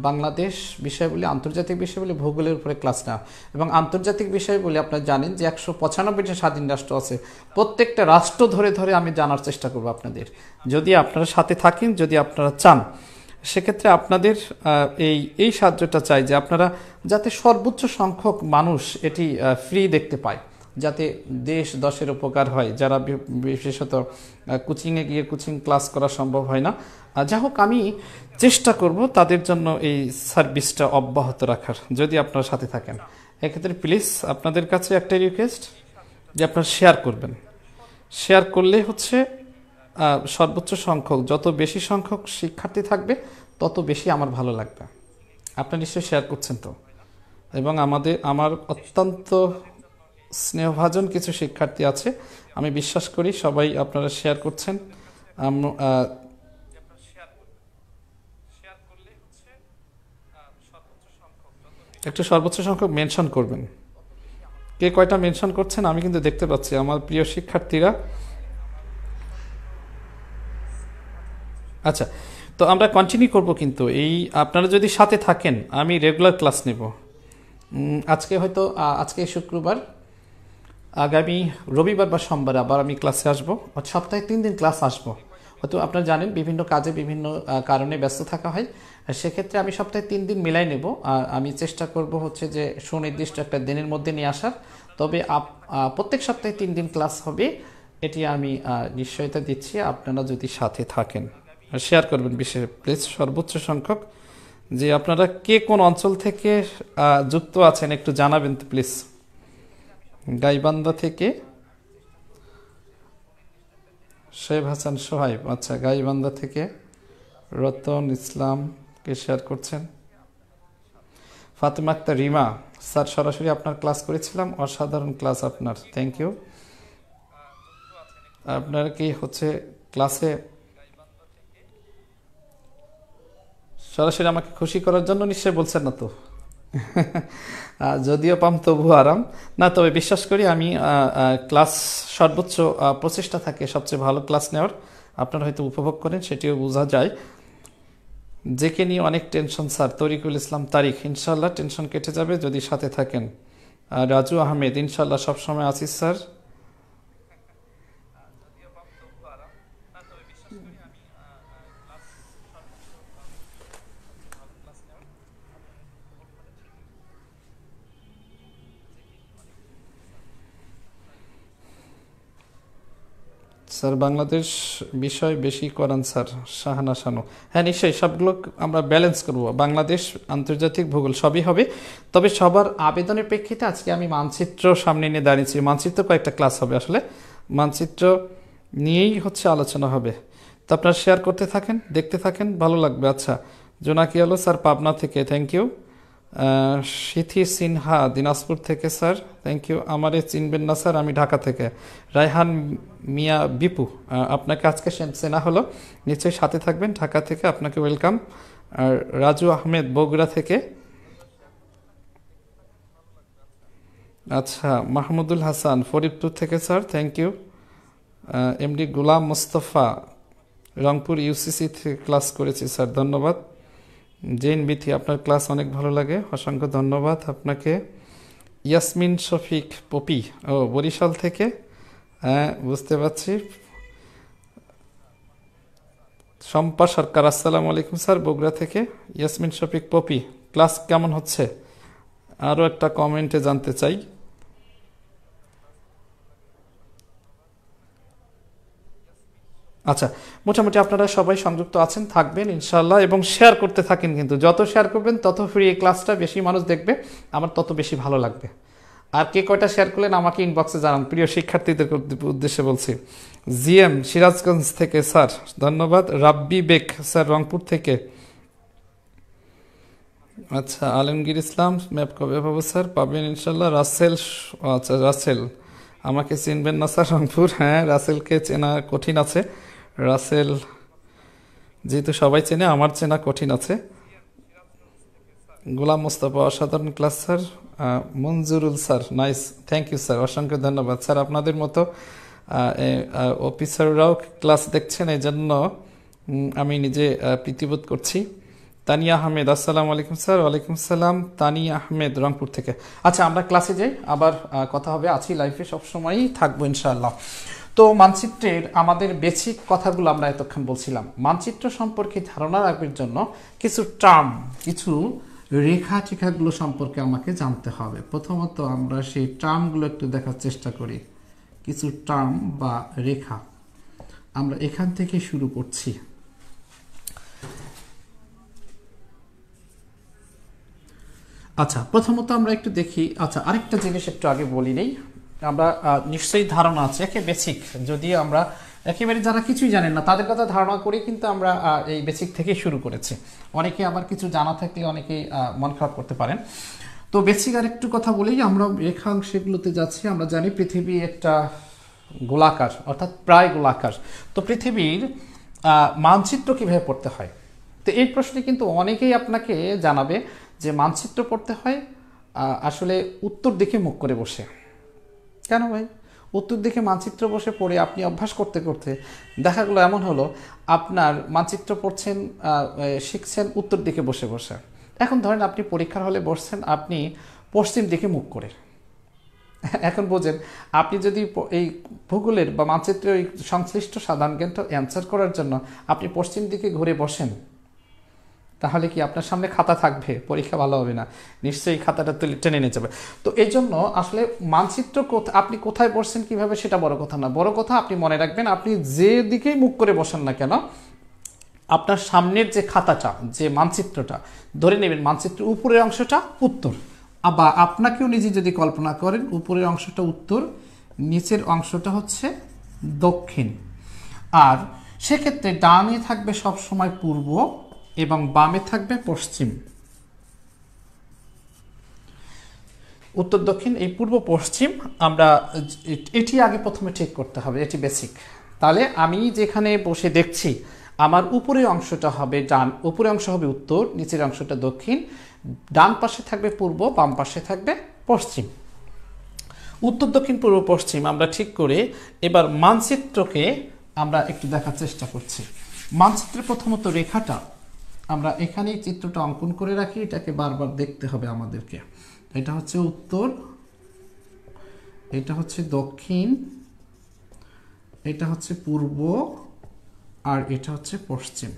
বাংলাদেশ বিষয়গুলি, আন্তর্জাতিক বিষয়গুলি, ভূগোলের উপরে ক্লাস নেওয়া। এবং আন্তর্জাতিক বিষয়গুলি আপনারা জানেন যে 195টা স্বাধীন রাষ্ট্র আছে, প্রত্যেকটা রাষ্ট্র ধরে ধরে আমি জানার চেষ্টা করব আপনাদের, যদি আপনারা সাথে থাকেন, যদি আপনারা চান। সেক্ষেত্রে আপনাদের এই সাহায্যটা চাই যে আপনারা যাতে সর্বোচ্চ সংখ্যক মানুষ এটি ফ্রি দেখতে পায়, যাতে দেশ দশের উপকার হয়, যারা বিশেষত কোচিংয়ে গিয়ে কোচিং ক্লাস করা সম্ভব হয় না। যা হোক, আমি চেষ্টা করব তাদের জন্য এই সার্ভিসটা অব্যাহত রাখার, যদি আপনারা সাথে থাকেন। এক্ষেত্রে প্লিজ আপনাদের কাছে একটা রিকোয়েস্ট যে আপনারা শেয়ার করবেন। শেয়ার করলে হচ্ছে সর্বোচ্চ সংখ্যক, যত বেশি সংখ্যক শিক্ষার্থী থাকবে তত বেশি আমার ভালো লাগবে। আপনারা নিশ্চয়ই শেয়ার করছেন তো? এবং আমার অত্যন্ত স্নেহভাজন কিছু শিক্ষার্থী আছে, আমি বিশ্বাস করি সবাই আপনারা শেয়ার করছেন। একটু সর্বোচ্চ সংখ্যক মেনশন করবেন। কে কয়টা মেনশন করছেন আমি কিন্তু দেখতে পাচ্ছি, আমার প্রিয় শিক্ষার্থীরা। আচ্ছা, তো আমরা কন্টিনিউ করব, কিন্তু এই আপনারা যদি সাথে থাকেন আমি রেগুলার ক্লাস নেব। আজকে হয়তো আজকে শুক্রবার, আগামী রবিবার বা সোমবার আবার আমি ক্লাসে আসবো। সপ্তাহে 3 দিন ক্লাস আসবো। হয়তো আপনারা জানেন বিভিন্ন কাজে বিভিন্ন কারণে ব্যস্ত থাকা হয়, সেক্ষেত্রে আমি সপ্তাহে 3 দিন মিলাই নেব। আর আমি চেষ্টা করব হচ্ছে যে সুনির্দিষ্ট একটা দিনের মধ্যে নিয়ে আসার। তবে প্রত্যেক সপ্তাহে 3 দিন ক্লাস হবে, এটি আমি নিশ্চয়তা দিচ্ছি, আপনারা যদি সাথে থাকেন। শেয়ার করবেন বিশেষ প্লিজ, সর্বোচ্চ সংখ্যক। যে আপনারা কে কোন অঞ্চল থেকে যুক্ত আছেন একটু জানাবেন তো প্লিজ। গাইবান্ধা থেকে শেখ হাসান সোহাইব, আচ্ছা, গাইবান্ধা থেকে রতন ইসলামকে শেয়ার করছেন। ফাতেমা আক্তার রিমা, স্যার সরাসরি আপনার ক্লাস করেছিলাম, অসাধারণ ক্লাস আপনার, থ্যাংক ইউ। আপনার কি হচ্ছে ক্লাসে সরাসরি আমাকে খুশি করার জন্য নিশ্চয়ই বলছেন না তো? যদিও পাম তবু আরাম না, তবে বিশ্বাস করি আমি ক্লাস সর্বোচ্চ প্রচেষ্টা থাকে সবচেয়ে ভালো ক্লাস নেওয়ার। আপনারা হয়তো উপভোগ করেন, সেটিও বোঝা যায়। যেকে নিয়ে অনেক টেনশন স্যার, তরিকুল ইসলাম তারিখ, ইনশাল্লাহ টেনশন কেটে যাবে যদি সাথে থাকেন। রাজু আহমেদ, ইনশাল্লাহ সবসময় আছি স্যার। স্যার বাংলাদেশ বিষয় বেশি করান স্যার, শাহানা শানু। হ্যাঁ নিশ্চয়ই, সবগুলো আমরা ব্যালেন্স করব, বাংলাদেশ, আন্তর্জাতিক, ভূগোল সবই হবে। তবে সবার আবেদনের প্রেক্ষিতে আজকে আমি মানচিত্র সামনে নিয়ে দাঁড়িয়েছি। মানচিত্র কয়েকটা ক্লাস হবে, আসলে মানচিত্র নিয়েই হচ্ছে আলোচনা হবে। তো আপনারা শেয়ার করতে থাকেন, দেখতে থাকেন, ভালো লাগবে। আচ্ছা, জোনাকি আলো স্যার পাবনা থেকে, থ্যাংক ইউ। সিথি সিনহা দিনাজপুর থেকে স্যার, থ্যাংক ইউ। আমারে চিনবেন না স্যার, আমি ঢাকা থেকে। রায়হান মিয়া বিপু, আপনাকে আজকে চেনা হলো, নিশ্চয়ই সাথে থাকবেন, ঢাকা থেকে, আপনাকে ওয়েলকাম। আর রাজু আহমেদ বগুড়া থেকে, আচ্ছা। মাহমুদুল হাসান ফরিদপুর থেকে sir, thank you. MD Golam Mostafa Rangpur UCC থেকে ক্লাস করেছি স্যার, ধন্যবাদ। জেন বিথি, আপনার ক্লাস অনেক ভালো লাগে, অসংখ্য ধন্যবাদ আপনাকে। ইয়াসমিন শফিক পপি, ও বরিশাল থেকে, হ্যাঁ বুঝতে পারছি। শম্পা সরকার, আসসালামু আলাইকুম স্যার, বগুড়া থেকে। ইয়াসমিন শফিক পপি, ক্লাস কেমন হচ্ছে আরও একটা কমেন্টে জানতে চাই। আচ্ছা, মোটামুটি আপনারা সবাই সংযুক্ত আছেন, থাকবেন ইনশাল্লাহ, এবং শেয়ার করতে থাকেন, কিন্তু যত শেয়ার করবেন তত ফ্রি এই ক্লাসটা বেশি মানুষ দেখবে, আমার তত বেশি ভালো লাগবে। আর কে কয়টা শেয়ার করলেন আমাকে ইনবক্সে জানান, প্রিয় শিক্ষার্থীদের উদ্দেশ্যে বলছি। জিএম সিরাজগঞ্জ থেকে স্যার ধন্যবাদ। রাব্বি বেক স্যার রংপুর থেকে। আচ্ছা, আলমগীর ইসলাম, ম্যাপ কবে পাবো স্যার? পাবেন ইনশাল্লাহ। রাসেল, আচ্ছা রাসেল, আমাকে চিনবেন না স্যার রংপুর? হ্যাঁ, রাসেলকে চেনা কঠিন আছে, রাসেল যেহেতু সবাই চেনে, আমার চেনা কঠিন আছে। গোলাম মোস্তফা, অসাধারণ class sir. Manjurul sir, nice, thank you sir, অসংখ্য ধন্যবাদ স্যার। আপনাদের মতো অফিসাররাও ক্লাস দেখছেন, এই জন্য আমি নিজে প্রীতিবোধ করছি। তানিয়া আহমেদ, আসসালামু আলাইকুম স্যার। ওয়ালাইকুম সালাম, তানিয়া আহমেদ রংপুর থেকে। আচ্ছা, আমরা ক্লাসে যাই, আবার কথা হবে, আছি লাইফে সবসময়ই থাকবো ইনশাআল্লাহ। তো মানচিত্রের আমাদের বেসিক কথাগুলো আমরা এতক্ষণ বলছিলাম। মানচিত্র সম্পর্কে ধারণা রাখবার জন্য কিছু টার্ম, কিছু রেখা টিকাগুলো সম্পর্কে আমাকে জানতে হবে। প্রথমত আমরা সেই টার্মগুলো একটু দেখার চেষ্টা করি। কিছু টার্ম বা রেখা আমরা এখান থেকে শুরু করছি। আচ্ছা, প্রথমত আমরা একটু দেখি। আচ্ছা, আরেকটা জিনিস একটু আগে বলি নেই, আমরা নিশ্চয়ই ধারণা আছে, একে বেসিক, যদি আমরা একেবারে যারা কিছুই জানেন না তাদের কথা ধারণা করি, কিন্তু আমরা এই বেসিক থেকে শুরু করেছি। অনেকে আবার কিছু জানা থাকলে অনেকেই মন খারাপ করতে পারেন। তো বেসিক আর একটু কথা বলেই আমরা রেখাংশগুলোতে যাচ্ছি। আমরা জানি পৃথিবী একটা গোলাকার, অর্থাৎ প্রায় গোলাকার। তো পৃথিবীর মানচিত্র কিভাবে পড়তে হয়, তো এই প্রশ্নে কিন্তু অনেকেই আপনাকে জানাবে যে মানচিত্র পড়তে হয় আসলে উত্তর দিকে মুখ করে বসে। কেন ভাই? উত্তর দিকে মানচিত্র বসে পড়ে আপনি অভ্যাস করতে করতে দেখা গেলো এমন হলো আপনার মানচিত্র পড়ছেন, শিখছেন উত্তর দিকে বসে বসে। এখন ধরেন আপনি পরীক্ষার হলে বসছেন আপনি পশ্চিম দিকে মুখ করে। এখন বোঝেন, আপনি যদি এই ভূগোলের বা মানচিত্রের ওই সংশ্লিষ্ট সাধারণ জ্ঞানটা অ্যান্সার করার জন্য আপনি পশ্চিম দিকে ঘুরে বসেন, তাহলে কি আপনার সামনে খাতা থাকবে? পরীক্ষা ভালো হবে না, নিশ্চয়ই খাতাটা তুলে টেনে নিয়ে যাবে। তো এই জন্য আসলে মানচিত্র আপনি কোথায় বসছেন কিভাবে সেটা বড় কথা না, বড় কথা আপনি মনে রাখবেন আপনি যে দিকেই মুখ করে বসেন না কেন, আপনার সামনের যে খাতাটা, যে মানচিত্রটা, ধরে নেবেন মানচিত্রের উপরের অংশটা উত্তর, বা আপনাকেও নিজে যদি কল্পনা করেন উপরের অংশটা উত্তর, নিচের অংশটা হচ্ছে দক্ষিণ। আর সেক্ষেত্রে ডানে থাকবে সবসময় পূর্ব এবং বামে থাকবে পশ্চিম। উত্তর দক্ষিণ, এই পূর্ব পশ্চিম আমরা এটি আগে প্রথমে ঠিক করতে হবে, এটি বেসিক। তাহলে আমি যেখানে বসে দেখছি আমার উপরের অংশটা হবে ডান, উপরের অংশ হবে উত্তর, নিচের অংশটা দক্ষিণ, ডান পাশে থাকবে পূর্ব, বাম পাশে থাকবে পশ্চিম। উত্তর দক্ষিণ পূর্ব পশ্চিম আমরা ঠিক করে এবার মানচিত্রকে আমরা একটু দেখার চেষ্টা করছি। মানচিত্রের প্রথমত রেখাটা আমরা এখানেই চিত্রটা অঙ্কন করে রাখি, এটাকে বারবার দেখতে হবে আমাদেরকে। এটা হচ্ছে উত্তর, এটা হচ্ছে দক্ষিণ, এটা হচ্ছে পূর্ব, আর এটা হচ্ছে পশ্চিম।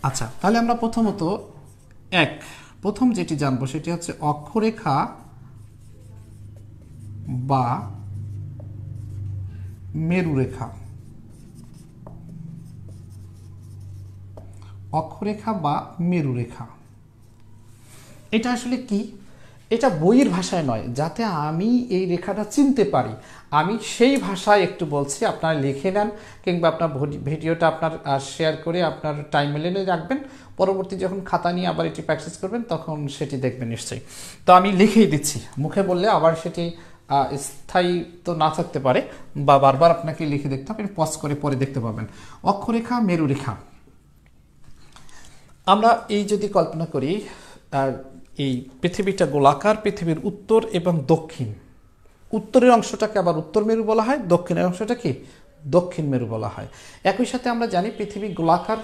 আচ্ছা, তাহলে আমরা প্রথমত প্রথম যেটি জানবো সেটি হচ্ছে অক্ষরেখা বা মেরুরেখা। অক্ষরেখা বা মেরুরেখা এটা আসলে কি? এটা বইয়ের ভাষায় নয়, যাতে আমি এই রেখাটা চিনতে পারি আমি সেই ভাষায় একটু বলছি, আপনারা লিখে নেন কিংবা আপনার ভিডিওটা আপনার শেয়ার করে আপনার টাইমলাইনে রাখবেন, পরবর্তী যখন খাতা নিয়ে আবার এটি প্র্যাকটিস করবেন তখন সেটি দেখবেন নিশ্চয়ই। তো আমি লিখেই দিচ্ছি, মুখে বললে আবার সেটি স্থায়ী তো না থাকতে পারে বা বারবার আপনাকে লিখে দেখতে হবে, পজ করে পরে দেখতে পাবেন। অক্ষরেখা, মেরুরেখা। আমরা এই যদি কল্পনা করি এই পৃথিবীটা গোলাকার, পৃথিবীর উত্তর এবং দক্ষিণ, উত্তরের অংশটাকে আবার উত্তর মেরু বলা হয়, দক্ষিণের অংশটাকে দক্ষিণ মেরু বলা হয়। একই সাথে আমরা জানি পৃথিবী গোলাকার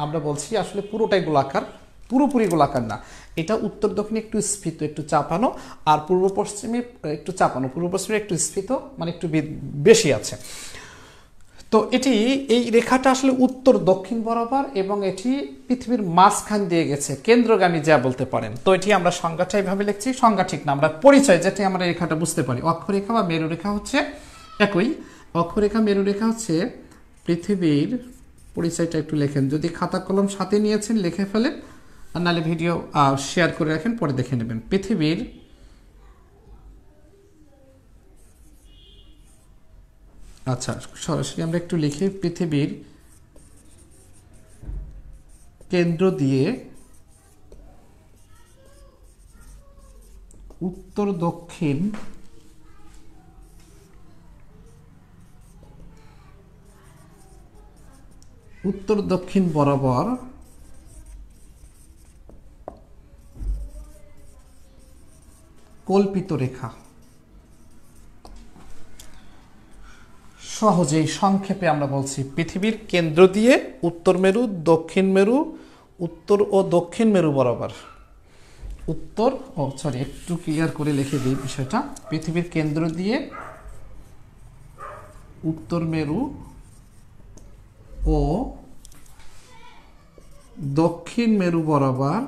আমরা বলছি আসলে পুরোটাই গোলাকার, পুরোপুরি গোলাকার না, এটা উত্তর দক্ষিণে একটু স্ফীত, একটু চাপানো, আর পূর্ব পশ্চিমে একটু চাপানো, পূর্ব পশ্চিমে একটু স্ফীত, মানে একটু বেশি আছে। তো এটি, এই রেখাটা আসলে উত্তর দক্ষিণ বরাবর এবং এটি পৃথিবীর মাঝখান দিয়ে গেছে, কেন্দ্রগামী যা বলতে পারেন। তো এটি আমরা সংজ্ঞাটা এইভাবে লিখছি, সংজ্ঞা ঠিক না, আমরা পরিচয় যেটি আমরা রেখাটা বুঝতে পারি। অক্ষরেখা বা মেরুরেখা হচ্ছে একই, অক্ষরেখা মেরুরেখা হচ্ছে পৃথিবীর, পরিচয়টা একটু লেখেন, যদি খাতা কলম সাথে নিয়েছেন লিখে ফেলেন, আর নাহলে ভিডিও শেয়ার করে রাখেন, পরে দেখে নেবেন। পৃথিবীর আচ্ছা সরাসরি আমরা একটু লিখি, পৃথিবীর কেন্দ্র দিয়ে উত্তর দক্ষিণ বরাবর কল্পিত রেখা। সহজেই সংক্ষেপে আমরা বলছি, পৃথিবীর কেন্দ্র দিয়ে উত্তর মেরু, দক্ষিণ মেরু, উত্তর ও দক্ষিণ মেরু বরাবর, একটু ক্লিয়ার করে লিখে দিই বিষয়টা। পৃথিবীর কেন্দ্র দিয়ে উত্তর মেরু ও দক্ষিণ মেরু বরাবর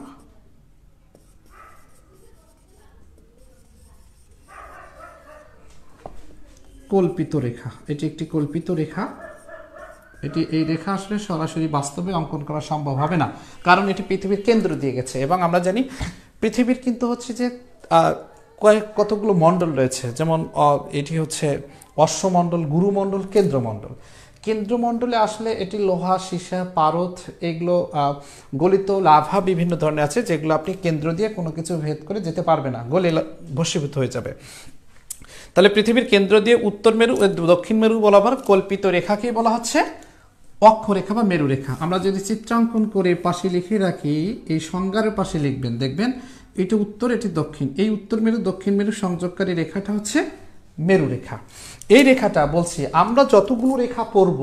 কল্পিত রেখা। এটি একটি কল্পিত রেখা, এই রেখা আসলে সরাসরি বাস্তবে অঙ্কন করা সম্ভব হবে না, কারণ এটি পৃথিবীর কেন্দ্র দিয়ে গেছে। এবং আমরা জানি পৃথিবীর কিন্তু হচ্ছে যে কতগুলো মণ্ডল রয়েছে, যেমন এটি হচ্ছে অশ্বমণ্ডল, গুরুমণ্ডল, কেন্দ্রমণ্ডল। কেন্দ্রমণ্ডলে আসলে এটি লোহা, সীসা, পারদ, এগুলো গলিত লাভা বিভিন্ন ধরনের আছে, যেগুলো আপনি কেন্দ্র দিয়ে কোনো কিছু ভেদ করে যেতে পারবে না, গলে ভস্মীভূত হয়ে যাবে। তাহলে পৃথিবীর কেন্দ্র দিয়ে উত্তর মেরু ও দক্ষিণ মেরু বরাবর কল্পিত রেখাকেই বলা হচ্ছে অক্ষরেখা বা মেরুরেখা। আমরা যদি চিত্রাঙ্কন করে পাশে লিখে রাখি, এই সংজ্ঞার পাশে লিখবেন, দেখবেন এটি উত্তর, এটি দক্ষিণ, এই উত্তর মেরু দক্ষিণ মেরু সংযোগকারী রেখাটা হচ্ছে মেরুরেখা। এই রেখাটা বলছি, আমরা যতগুলো রেখা পড়ব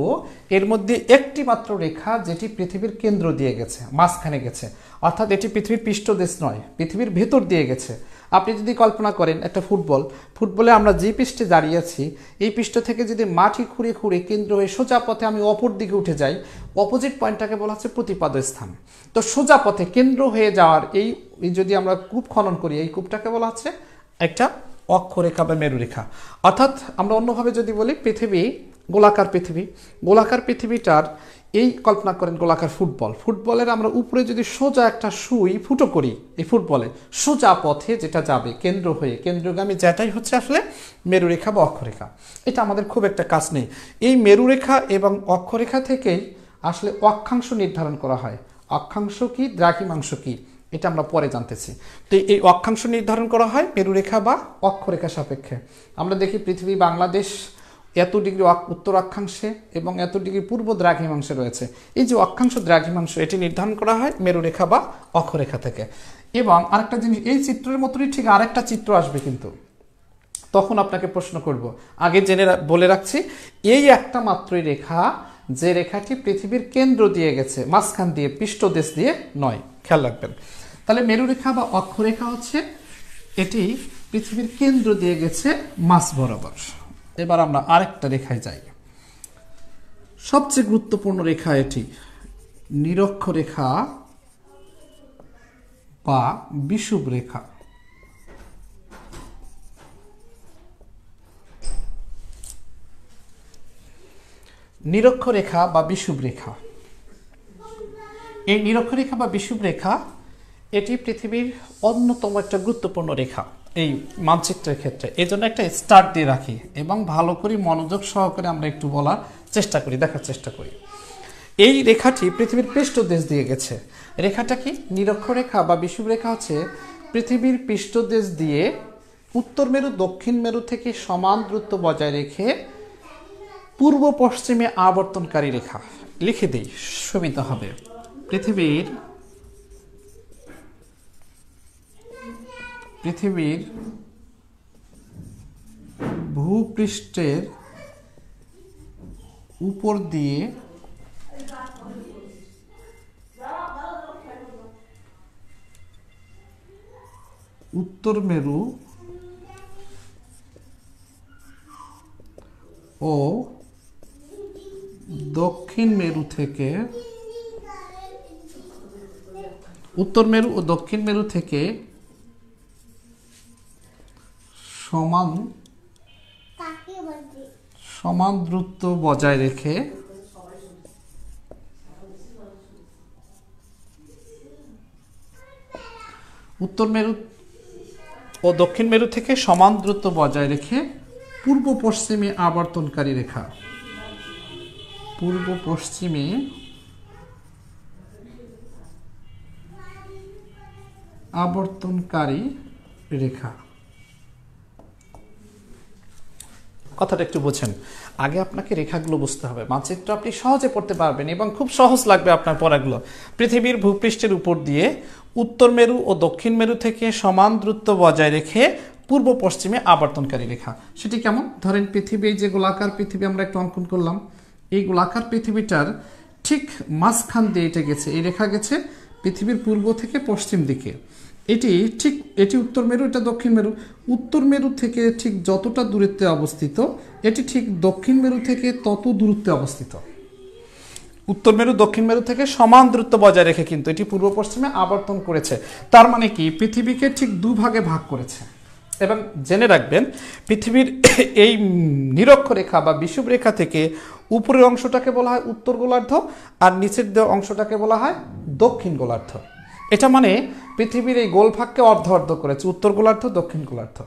এর মধ্যে একটি মাত্র রেখা যেটি পৃথিবীর কেন্দ্র দিয়ে গেছে, মাঝখানে গেছে, অর্থাৎ এটি পৃথিবীর পৃষ্ঠদেশ নয়, পৃথিবীর ভেতর দিয়ে গেছে। আপনি যদি কল্পনা করেন একটা ফুটবলে আমরা যে পৃষ্ঠে দাঁড়িয়ে আছি, এই পৃষ্ঠ থেকে যদি মাটি খুঁড়ে খুঁড়ে কেন্দ্র হয়ে সোজা পথে আমি অপর দিকে উঠে যাই, অপোজিট পয়েন্টটাকে বলা হচ্ছে প্রতিপাদ্য স্থান। তো সোজা পথে কেন্দ্র হয়ে যাওয়ার এই যদি আমরা কূপ খনন করি, এই কূপটাকে বলা হচ্ছে একটা অক্ষরেখা বা মেরুরেখা। অর্থাৎ আমরা অন্যভাবে যদি বলি, পৃথিবী গোলাকার পৃথিবীটার এই কল্পনা করেন গোলাকার ফুটবলের আমরা উপরে যদি সোজা একটা সুই ফুটো করি, এই ফুটবলে সোজা পথে যেটা যাবে কেন্দ্র হয়ে, কেন্দ্রগামী, যেটাই হচ্ছে আসলে মেরুরেখা বা অক্ষরেখা। এটা আমাদের খুব একটা কাজ নেই। এই মেরুরেখা এবং অক্ষরেখা থেকেই আসলে অক্ষাংশ নির্ধারণ করা হয়। অক্ষাংশ কি, দ্রাঘিমাংশ কি, এটা আমরা পরে জানতেছি। তো এই অক্ষাংশ নির্ধারণ করা হয় মেরুরেখা বা অক্ষরেখা সাপেক্ষে। আমরা দেখি পৃথিবী, বাংলাদেশ এত ডিগ্রি উত্তর অক্ষাংশে এবং এত ডিগ্রি পূর্ব দ্রাঘিমাংশে রয়েছে। এই যে অক্ষাংশ দ্রাঘিমাংশ, এটি নির্ধারণ করা হয় মেরুরেখা বা অক্ষরেখা থেকে। এবং আরেকটা জিনিস, এই চিত্রের মতোই ঠিক আরেকটা চিত্র আসবে, কিন্তু তখন আপনাকে প্রশ্ন করব, আগে বলে রাখছি, এই একটা মাত্রই রেখা, যে রেখাটি পৃথিবীর কেন্দ্র দিয়ে গেছে, মাঝখান দিয়ে, পৃষ্ঠদেশ দিয়ে নয়, খেয়াল রাখবেন। তাহলে মেরুরেখা বা অক্ষরেখা হচ্ছে এটি পৃথিবীর কেন্দ্র দিয়ে গেছে মাঝ বরাবর। এবার আমরা আরেকটা রেখায় যাই, সবচেয়ে গুরুত্বপূর্ণ রেখা এটি, নিরক্ষরেখা বা বিষুব রেখা। নিরক্ষরেখা বা বিষুব রেখা, এই নিরক্ষরেখা বা বিষুব রেখা এটি পৃথিবীর অন্যতম একটা গুরুত্বপূর্ণ রেখা এই মানচিত্রের ক্ষেত্রে। এই জন্য একটা স্টার্ট দিয়ে রাখি এবং ভালো করে মনোযোগ সহকারে আমরা একটু বলার চেষ্টা করি, দেখার চেষ্টা করি। এই রেখাটি পৃথিবীর পৃষ্ঠদেশ দিয়ে গেছে। রেখাটা কি? নিরক্ষরেখা বা বিষুব রেখা হচ্ছে পৃথিবীর পৃষ্ঠদেশ দিয়ে উত্তর মেরু দক্ষিণ মেরু থেকে সমান দূরত্ব বজায় রেখে পূর্ব পশ্চিমে আবর্তনকারী রেখা। লিখে দিই, সুবিধা হবে। পৃথিবীর ভূপৃষ্ঠের উপর দিয়ে উত্তর মেরু ও দক্ষিণ মেরু থেকে উত্তর মেরু ও দক্ষিণ মেরু থেকে সমান দূরত্ব বজায় রেখে উত্তর মেরু ও দক্ষিণ মেরু থেকে সমান দূরত্ব বজায় রেখে পূর্ব পশ্চিমে আবর্তনকারী রেখা পূর্ব পশ্চিমে আবর্তনকারী রেখা। কথাটা একটু বোঝেন। আগে আপনাকে রেখাগুলো বুঝতে হবে, মানচিত্র আপনি সহজে পড়তে পারবেন এবং খুব সহজ লাগবে আপনার পড়াগুলো। পৃথিবীর ভূপৃষ্ঠের উপর দিয়ে উত্তর মেরু ও দক্ষিণ মেরু থেকে সমান দূরত্ব বজায় রেখে পূর্ব পশ্চিমে আবর্তনকারী রেখা। সেটি কেমন? ধরেন পৃথিবী, যে গোলাকার পৃথিবী আমরা একটু অঙ্কন করলাম, এই গোলাকার পৃথিবীটার ঠিক মাঝখান দিয়ে এটা গেছে, এই রেখা গেছে পৃথিবীর পূর্ব থেকে পশ্চিম দিকে। এটি উত্তর মেরু, এটা দক্ষিণ মেরু। উত্তর মেরু থেকে ঠিক যতটা দূরত্বে অবস্থিত, এটি ঠিক দক্ষিণ মেরু থেকে তত দূরত্বে অবস্থিত। উত্তর মেরু দক্ষিণ মেরু থেকে সমান দূরত্ব বজায় রেখে কিন্তু এটি পূর্ব পশ্চিমে আবর্তন করেছে। তার মানে কি, পৃথিবীকে ঠিক দুভাগে ভাগ করেছে। এবং জেনে রাখবেন, পৃথিবীর এই নিরক্ষরেখা বা বিষুবরেখা থেকে উপরের অংশটাকে বলা হয় উত্তর গোলার্ধ, আর নিচের অংশটাকে বলা হয় দক্ষিণ গোলার্ধ। এটা মানে পৃথিবীর এই গোলভাগকে অর্ধ অর্ধ করেছে, উত্তর গোলার্ধ দক্ষিণ গোলার্ধ।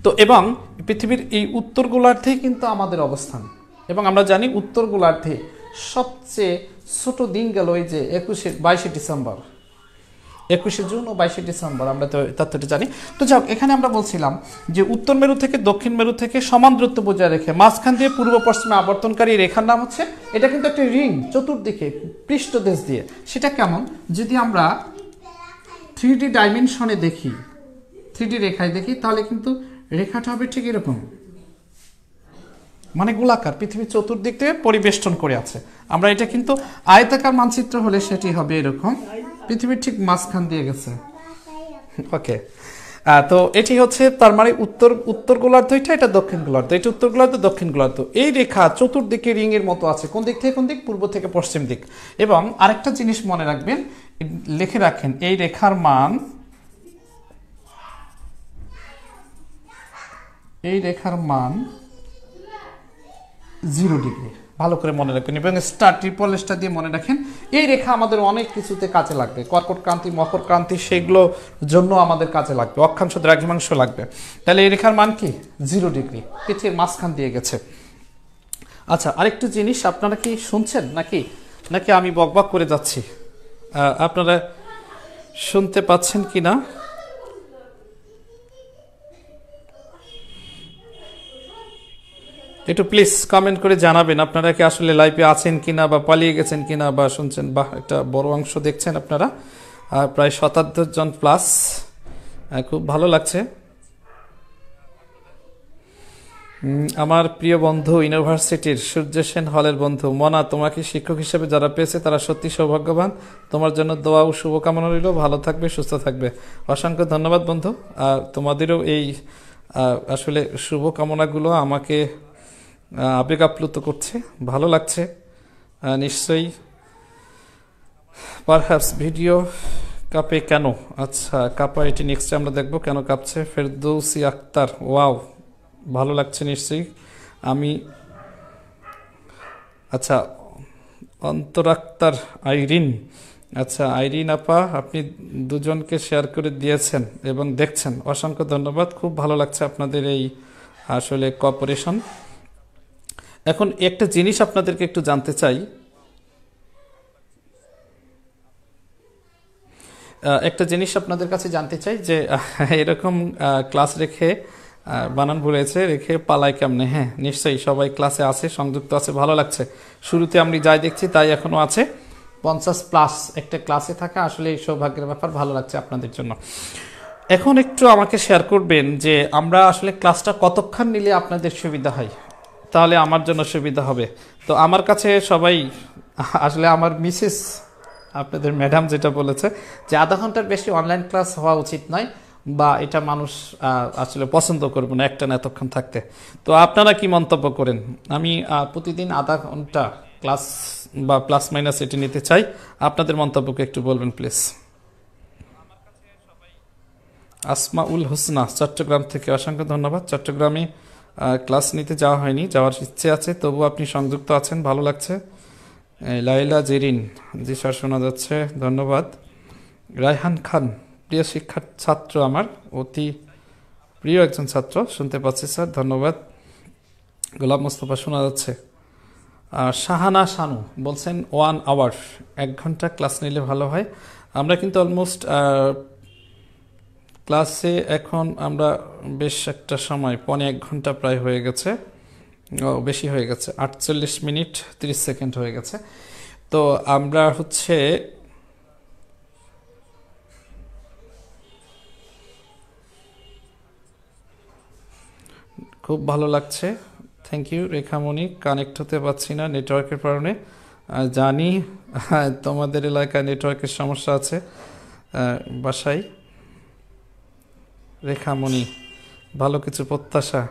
তো এবং পৃথিবীর এই উত্তর গোলার্ধেই কিন্তু আমাদের অবস্থান। এবং আমরা জানি উত্তর গোলার্ধে সবচেয়ে ছোট দিন গেল ওই যে 22শে ডিসেম্বর, 21শে জুন ও 22শে ডিসেম্বর, আমরা তো তথ্যটি জানি। তো যাক, এখানে আমরা বলছিলাম যে উত্তর মেরু থেকে দক্ষিণ মেরু থেকে সমান দূরত্ব বজায় রেখে মাঝখান দিয়ে পূর্ব পশ্চিমে আবর্তনকারী রেখার নাম হচ্ছে, এটা কিন্তু একটা রিং চতুর্দিকে পৃষ্ঠদেশ দিয়ে। সেটা কেমন? যদি আমরা 3D ডাইমেনশনে দেখি, 3D রেখায় দেখি, তাহলে কিন্তু রেখাটা হবে ঠিক এরকম, মানে গোলাকার, পৃথিবীর চতুর্দিক থেকে পরিবেষ্টন করে আছে। আমরা এটা কিন্তু আয়তাকার মানচিত্র হলে সেটি হবে এরকম, পৃথিবীর ঠিক মাঝখান দিয়ে গেছে। ওকে, তো এটি হচ্ছে তার মানে উত্তর গোলার্ধ, এটা দক্ষিণ গোলার্ধ, এটা উত্তর গোলার্ধ দক্ষিণ গোলার্ধ। এই রেখা চতুর্দিকে রিং এর মতো আছে, কোন দিক থেকে কোন দিক? পূর্ব থেকে পশ্চিম দিক। এবং আরেকটা জিনিস মনে রাখবেন, লিখে রাখেন, এই রেখার মান, এই রেখার মান 0 ডিগ্রি। ভালো করে মনে রাখবেন এবং ট্রিপল স্টার দিয়ে মনে রাখেন। এই রেখা আমাদের অনেক কিছুতে কাজে লাগবে, কর্কট ক্রান্তি, মকর ক্রান্তি, সেগুলো জন্য আমাদের কাজে লাগবে, অক্ষাংশ দ্রাঘিমাংশ লাগবে। তাহলে এই রেখার মান কি? 0 ডিগ্রি, পৃথিবীর মাঝখান দিয়ে গেছে। আচ্ছা, আরেকটু জিনিস, আপনারা কি শুনছেন নাকি আমি বকবক করে যাচ্ছি? আপনারা শুনতে পাচ্ছেন কি না? একটু প্লিজ কমেন্ট করে জানাবেন আপনারা কি আসলে লাইভে আছেন কিনা, বা পালিয়ে গেছেন কিনা, বা শুনছেন। বা একটা বড় অংশ দেখছেন আপনারা, প্রায় 77 জন প্লাস, খুব ভালো লাগছে। আমার প্রিয় বন্ধু, ইউনিভার্সিটির সূর্য সেন হলের বন্ধু মনা, তোমাকে শিক্ষক হিসেবে যারা পেয়েছে তারা সত্যি সৌভাগ্যবান। তোমার জন্য দোয়া ও শুভকামনা রইল, ভালো থাকবে, সুস্থ থাকবে। অসংখ্য ধন্যবাদ বন্ধু। আর তোমাদেরও এই আসলে শুভকামনাগুলো আমাকে আবেগ আপ্লুত করছে, ভালো লাগছে নিশ্চয়ই। পারহ্যাপস ভিডিও কাঁপে কেন? আচ্ছা, কাঁপা, এটি নেক্সটে আমরা দেখব কেন কাঁপছে। ফেরদৌসি আক্তার, ওয়াও, ভালো লাগছে নিশ্চয়ই। আমি আচ্ছা, অন্তরাক্তার আইরিন, আচ্ছা আইরিন আপা, আপনি দুজনকে শেয়ার করে দিয়েছেন এবং দেখছেন, অসংখ্য ধন্যবাদ। খুব ভালো লাগছে আপনাদের এই আসলে কোঅপারেশন। এখন একটা জিনিস আপনাদেরকে একটু জানতে চাই, একটা জিনিস আপনাদের কাছে জানতে চাই যে এরকম ক্লাস রেখে বানান ভুলেছে, রেখে পালায় কেমনে? হ্যাঁ, নিশ্চয়ই সবাই ক্লাসে আছে, সংযুক্ত আছে, ভালো লাগছে। শুরুতে আমি যাই দেখছি তাই এখনো আছে, 50+ একটা ক্লাসে থাকা আসলে এই সৌভাগ্যের ব্যাপার, ভালো লাগছে আপনাদের জন্য। এখন একটু আমাকে শেয়ার করবেন যে আমরা আসলে ক্লাসটা কতক্ষণ নিলে আপনাদের সুবিধা হয়, তাহলে আমার জন্য সুবিধা হবে। তো আমার কাছে সবাই আসলে আমার মিসেস আপনাদের ম্যাডাম যেটা বলেছে যে আধা ঘন্টার বেশি অনলাইন ক্লাস হওয়া উচিত নয়, বা এটা মানুষ আসলে পছন্দ করবে না একটা না এতক্ষণ থাকতে। তো আপনারা কি মন্তব্য করেন? আমি প্রতিদিন আধা ঘন্টা ক্লাস বা প্লাস মাইনাস এটি নিতে চাই। আপনাদের মন্তব্যকে একটু বলবেন প্লিজ। আসমাউল হোসনা চট্টগ্রাম থেকে, অসংখ্য ধন্যবাদ। চট্টগ্রামে ক্লাস নিতে যাওয়া হয়নি, যাওয়ার ইচ্ছে আছে, তবু আপনি সংযুক্ত আছেন, ভালো লাগছে। লাইলা জেরিন, জি স্যার শোনা যাচ্ছে, ধন্যবাদ। রায়হান খান, প্রিয় শিক্ষার ছাত্র, আমার অতি প্রিয় একজন ছাত্র, শুনতে পাচ্ছি স্যার, ধন্যবাদ। গোলাম মোস্তফা শোনা যাচ্ছে। শাহানা শানু বলছেন 1 আওয়ার, 1 ঘন্টা ক্লাস নিলে ভালো হয়। আমরা কিন্তু অলমোস্ট ক্লাসে এখন আমরা বেশ একটা সময় 1.5 ঘন্টা প্রায় হয়ে গেছে, বেশি হয়ে গেছে, 48 মিনিট 30 সেকেন্ড হয়ে গেছে। তো আমরা হচ্ছে খুব ভালো লাগছে, থ্যাংক ইউ রেখামণি। কানেক্ট হতে পারছি না নেটওয়ার্কের কারণে, জানি তোমাদের এলাকায় নেটওয়ার্কের সমস্যা আছে বাসায়। রেখামণি, ভালো কিছু প্রত্যাশা।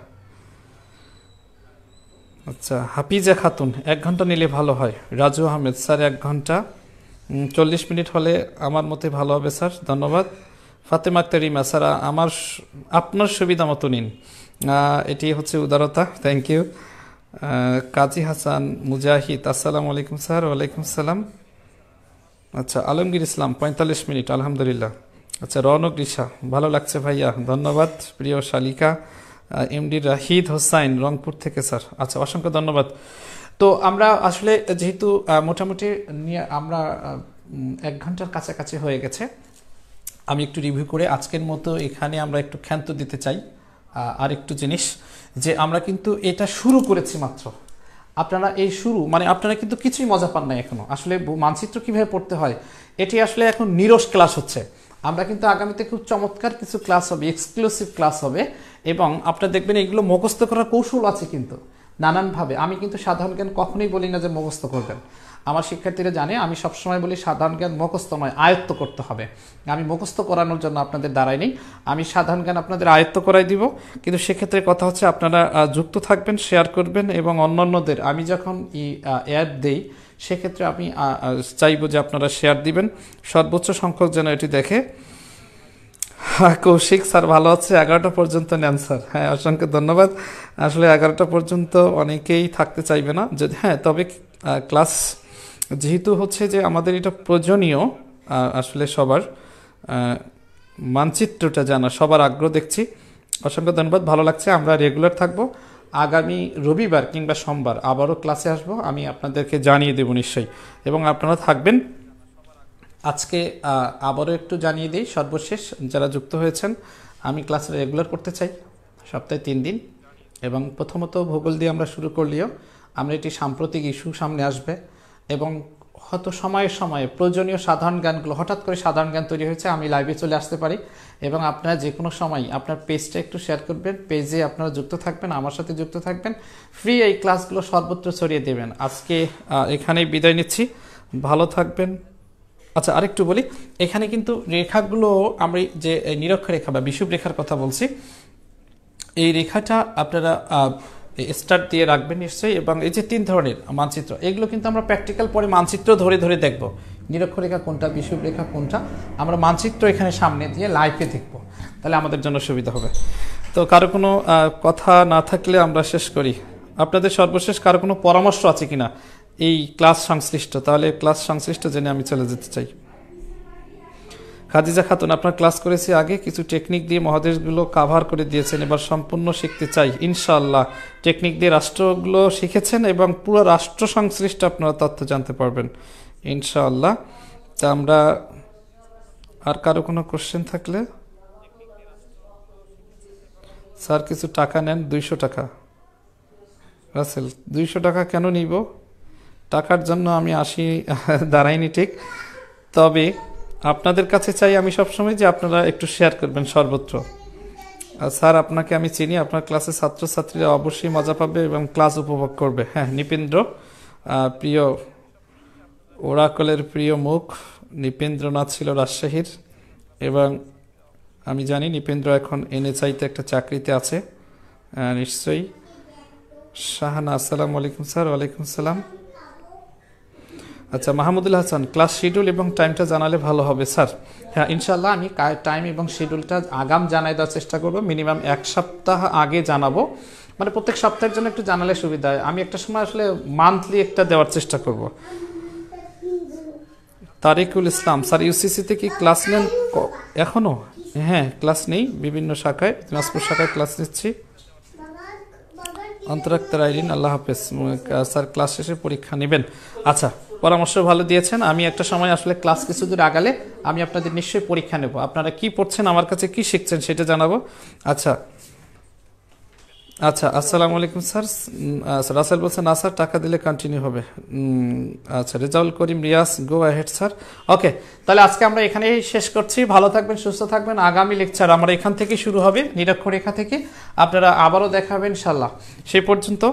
আচ্ছা, হাফিজা খাতুন, 1 ঘন্টা নিলে ভালো হয়। রাজু আহমেদ, স্যার 1 ঘন্টা 40 মিনিট হলে আমার মতে ভালো হবে স্যার, ধন্যবাদ। ফাতেমা আক্তার রিমা, স্যার আপনার সুবিধা মতো নিন, এটি হচ্ছে উদারতা, থ্যাংক ইউ। কাজী হাসান মুজাহিদ, আসসালামু আলাইকুম স্যার। ওয়ালাইকুম সালাম। আচ্ছা, আলমগীর ইসলাম 45 মিনিট, আলহামদুলিল্লাহ। আচ্ছা, রৌনক রিসা, ভালো লাগছে ভাইয়া, ধন্যবাদ। প্রিয় শালিকা এমডি রাহিদ হোসাইন, রংপুর থেকে স্যার, আচ্ছা অসংখ্য ধন্যবাদ। তো আমরা আসলে যেহেতু মোটামুটি নিয়ে আমরা 1 ঘন্টার কাছাকাছি হয়ে গেছে, আমি একটু রিভিউ করে আজকের মতো এখানে আমরা একটু ক্ষান্ত দিতে চাই। আর একটু জিনিস যে আমরা কিন্তু এটা শুরু করেছি মাত্র, আপনারা এই শুরু মানে আপনারা কিন্তু কিছুই মজা পান না এখনো। আসলে মানচিত্র কিভাবে পড়তে হয় এটি আসলে এখন নিরস ক্লাস হচ্ছে। আমরা কিন্তু আগামীতে খুব চমৎকার কিছু ক্লাস হবে, এক্সক্লুসিভ ক্লাস হবে, এবং আপনারা দেখবেন এগুলো মুখস্থ করার কৌশল আছে কিন্তু নানানভাবে। আমি কিন্তু সাধারণ জ্ঞান কখনোই বলি না যে মুখস্থ করবেন, আমার শিক্ষার্থীরা জানে আমি সবসময় বলি সাধারণ জ্ঞান মুখস্থ নয়, আয়ত্ত করতে হবে। আমি মুখস্থ করানোর জন্য আপনাদের দ্বারাই নেই, আমি সাধারণ জ্ঞান আপনাদের আয়ত্ত করাই দিব। কিন্তু সেক্ষেত্রে কথা হচ্ছে আপনারা যুক্ত থাকবেন, শেয়ার করবেন, এবং অন্যান্যদের আমি যখন অ্যাড দেই সেক্ষেত্রে আমি চাইবো যে আপনারা শেয়ার দিবেন, সর্বোচ্চ সংখ্যক যেন এটি দেখে। কৌশিক স্যার ভালো আছে, 11টা পর্যন্ত নেন স্যার। হ্যাঁ, অসংখ্য ধন্যবাদ। আসলে 11টা পর্যন্ত অনেকেই থাকতে চাইবে না, যদি হ্যাঁ তবে ক্লাস যেহেতু হচ্ছে যে আমাদের এটা প্রয়োজনীয়, আসলে সবার মানচিত্রটা জানা, সবার আগ্রহ দেখছি। অসংখ্য ধন্যবাদ, ভালো লাগছে। আমরা রেগুলার থাকবো, আগামী রবিবার কিংবা সোমবার আবারও ক্লাসে আসবো, আমি আপনাদেরকে জানিয়ে দেব নিশ্চয়ই, এবং আপনারা থাকবেন। আজকে আবারও একটু জানিয়ে দিই, সর্বশেষ যারা যুক্ত হয়েছেন, আমি ক্লাস রেগুলার করতে চাই, সপ্তাহে 3 দিন, এবং প্রথমত ভূগোল দিয়ে আমরা শুরু করলেও আমরা এটি সাম্প্রতিক ইস্যু সামনে আসবে, এবং হয়তো সময়ে সময়ে প্রয়োজনীয় সাধারণ জ্ঞানগুলো, হঠাৎ করে সাধারণ জ্ঞান তৈরি হয়েছে, আমি লাইভে চলে আসতে পারি, এবং আপনারা যে কোনো সময় আপনার পেজটা একটু শেয়ার করবেন, পেজে আপনারা যুক্ত থাকবেন, আমার সাথে যুক্ত থাকবেন, ফ্রি এই ক্লাসগুলো সর্বত্র ছড়িয়ে দেবেন। আজকে এখানেই বিদায় নিচ্ছি, ভালো থাকবেন। আচ্ছা, আরেকটু বলি, এখানে কিন্তু রেখাগুলো আমরা যে নিরক্ষর রেখা বা বিষুব রেখার কথা বলছি, এই রেখাটা আপনারা স্টার্ট দিয়ে রাখবেন নিশ্চয়ই, এবং এই যে 3 ধরনের মানচিত্র, এগুলো কিন্তু আমরা প্র্যাকটিক্যাল পরে মানচিত্র ধরে ধরে দেখব, নিরক্ষর রেখা কোনটা, বিষুব রেখা কোনটা, আমরা মানচিত্র এখানে সামনে দিয়ে লাইভে দেখব, তাহলে আমাদের জন্য সুবিধা হবে। তো কারো কোনো কথা না থাকলে আমরা শেষ করি। আপনাদের সর্বশেষ কারো কোনো পরামর্শ আছে কিনা এই ক্লাস সংশ্লিষ্ট? তাহলে ক্লাস সংশ্লিষ্ট জেনে আমি চলে যেতে চাই। খাদিজা খাতুন, আপনার ক্লাস করেছি আগে, কিছু টেকনিক দিয়ে মহাদেশগুলো কাভার করে দিয়েছেন, এবার সম্পূর্ণ শিখতে চাই। ইনশাআল্লাহ টেকনিক দিয়ে রাষ্ট্রগুলো শিখেছেন, এবং পুরো রাষ্ট্র সংশ্লিষ্ট আপনারা তথ্য জানতে পারবেন ইনশাআল্লাহ। তা আমরা আর কারো কোনো কোশ্চেন থাকলে? স্যার কিছু টাকা নেন, 200 টাকা। রাসেল, 200 টাকা কেন নিব? টাকার জন্য আমি দাঁড়াইনি ঠিক, তবে আপনাদের কাছে চাই আমি সবসময় যে আপনারা একটু শেয়ার করবেন সর্বত্র। স্যার আপনাকে আমি চিনি, আপনার ক্লাসে ছাত্রছাত্রীরা অবশ্যই মজা পাবে এবং ক্লাস উপভোগ করবে। হ্যাঁ, নিপেন্দ্র প্রিয় ওরাকলের প্রিয় মুখ নিপেন্দ্রনাথ ছিল রাজশাহীর, এবং আমি জানি নিপেন্দ্র এখন এনএচআইতে একটা চাকরিতে আছে নিশ্চয়ই। শাহানা আসসালামু আলাইকুম স্যার। ওয়ালাইকুম আসসালাম। আচ্ছা, মাহমুদুল হাসান, ক্লাস শিডিউল এবং টাইমটা জানালে ভালো হবে স্যার। হ্যাঁ, ইনশাল্লাহ আমি টাইম এবং শিডিউলটা আগাম জানাই দেওয়ার চেষ্টা করব, মিনিমাম 1 সপ্তাহ আগে জানাবো, মানে প্রত্যেক সপ্তাহের জন্য একটু জানালে সুবিধা হয়। আমি একটা সময় আসলে মান্থলি একটা দেওয়ার চেষ্টা করব। তারিকুল ইসলাম, স্যার ইউসিসিতে কি ক্লাস নেন এখনও? হ্যাঁ, ক্লাস নেই, বিভিন্ন শাখায়, দিনাজপুর শাখায় ক্লাস নিচ্ছি। অন্তরাক্তার আইরিন, আল্লাহ হাফেজ। স্যার ক্লাস শেষে পরীক্ষা নেবেন। আচ্ছা, পরামর্শ ভালো দিয়েছেন। আমি একটা সময় আসলে ক্লাস কিছু দূর আগালে আমি আপনাদের নিশ্চয়ই পরীক্ষা নেব। আপনারা কি পড়ছেন, আমার কাছে কি শিখছেন সেটা জানাবো। আচ্ছা আচ্ছা, আসসালামু আলাইকুম স্যার। রাসেল বলছেন না স্যার, টাকা দিলে কন্টিনিউ হবে। আচ্ছা, Rezaul Karim Riaz, go ahead sir. ওকে, তাহলে আজকে আমরা এখানেই শেষ করছি। ভালো থাকবেন, সুস্থ থাকবেন। আগামী লেকচার আমরা এখান থেকে শুরু হবে, নিরক্ষরেখা থেকে। আপনারা আবারও দেখাবেন ইনশাল্লাহ। সেই পর্যন্ত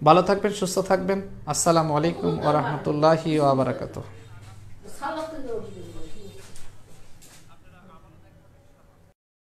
ভালো থাকবেন, সুস্থ থাকবেন। আসসালামু আলাইকুম ওয়া রাহমাতুল্লাহি ওয়া বারাকাতুহু।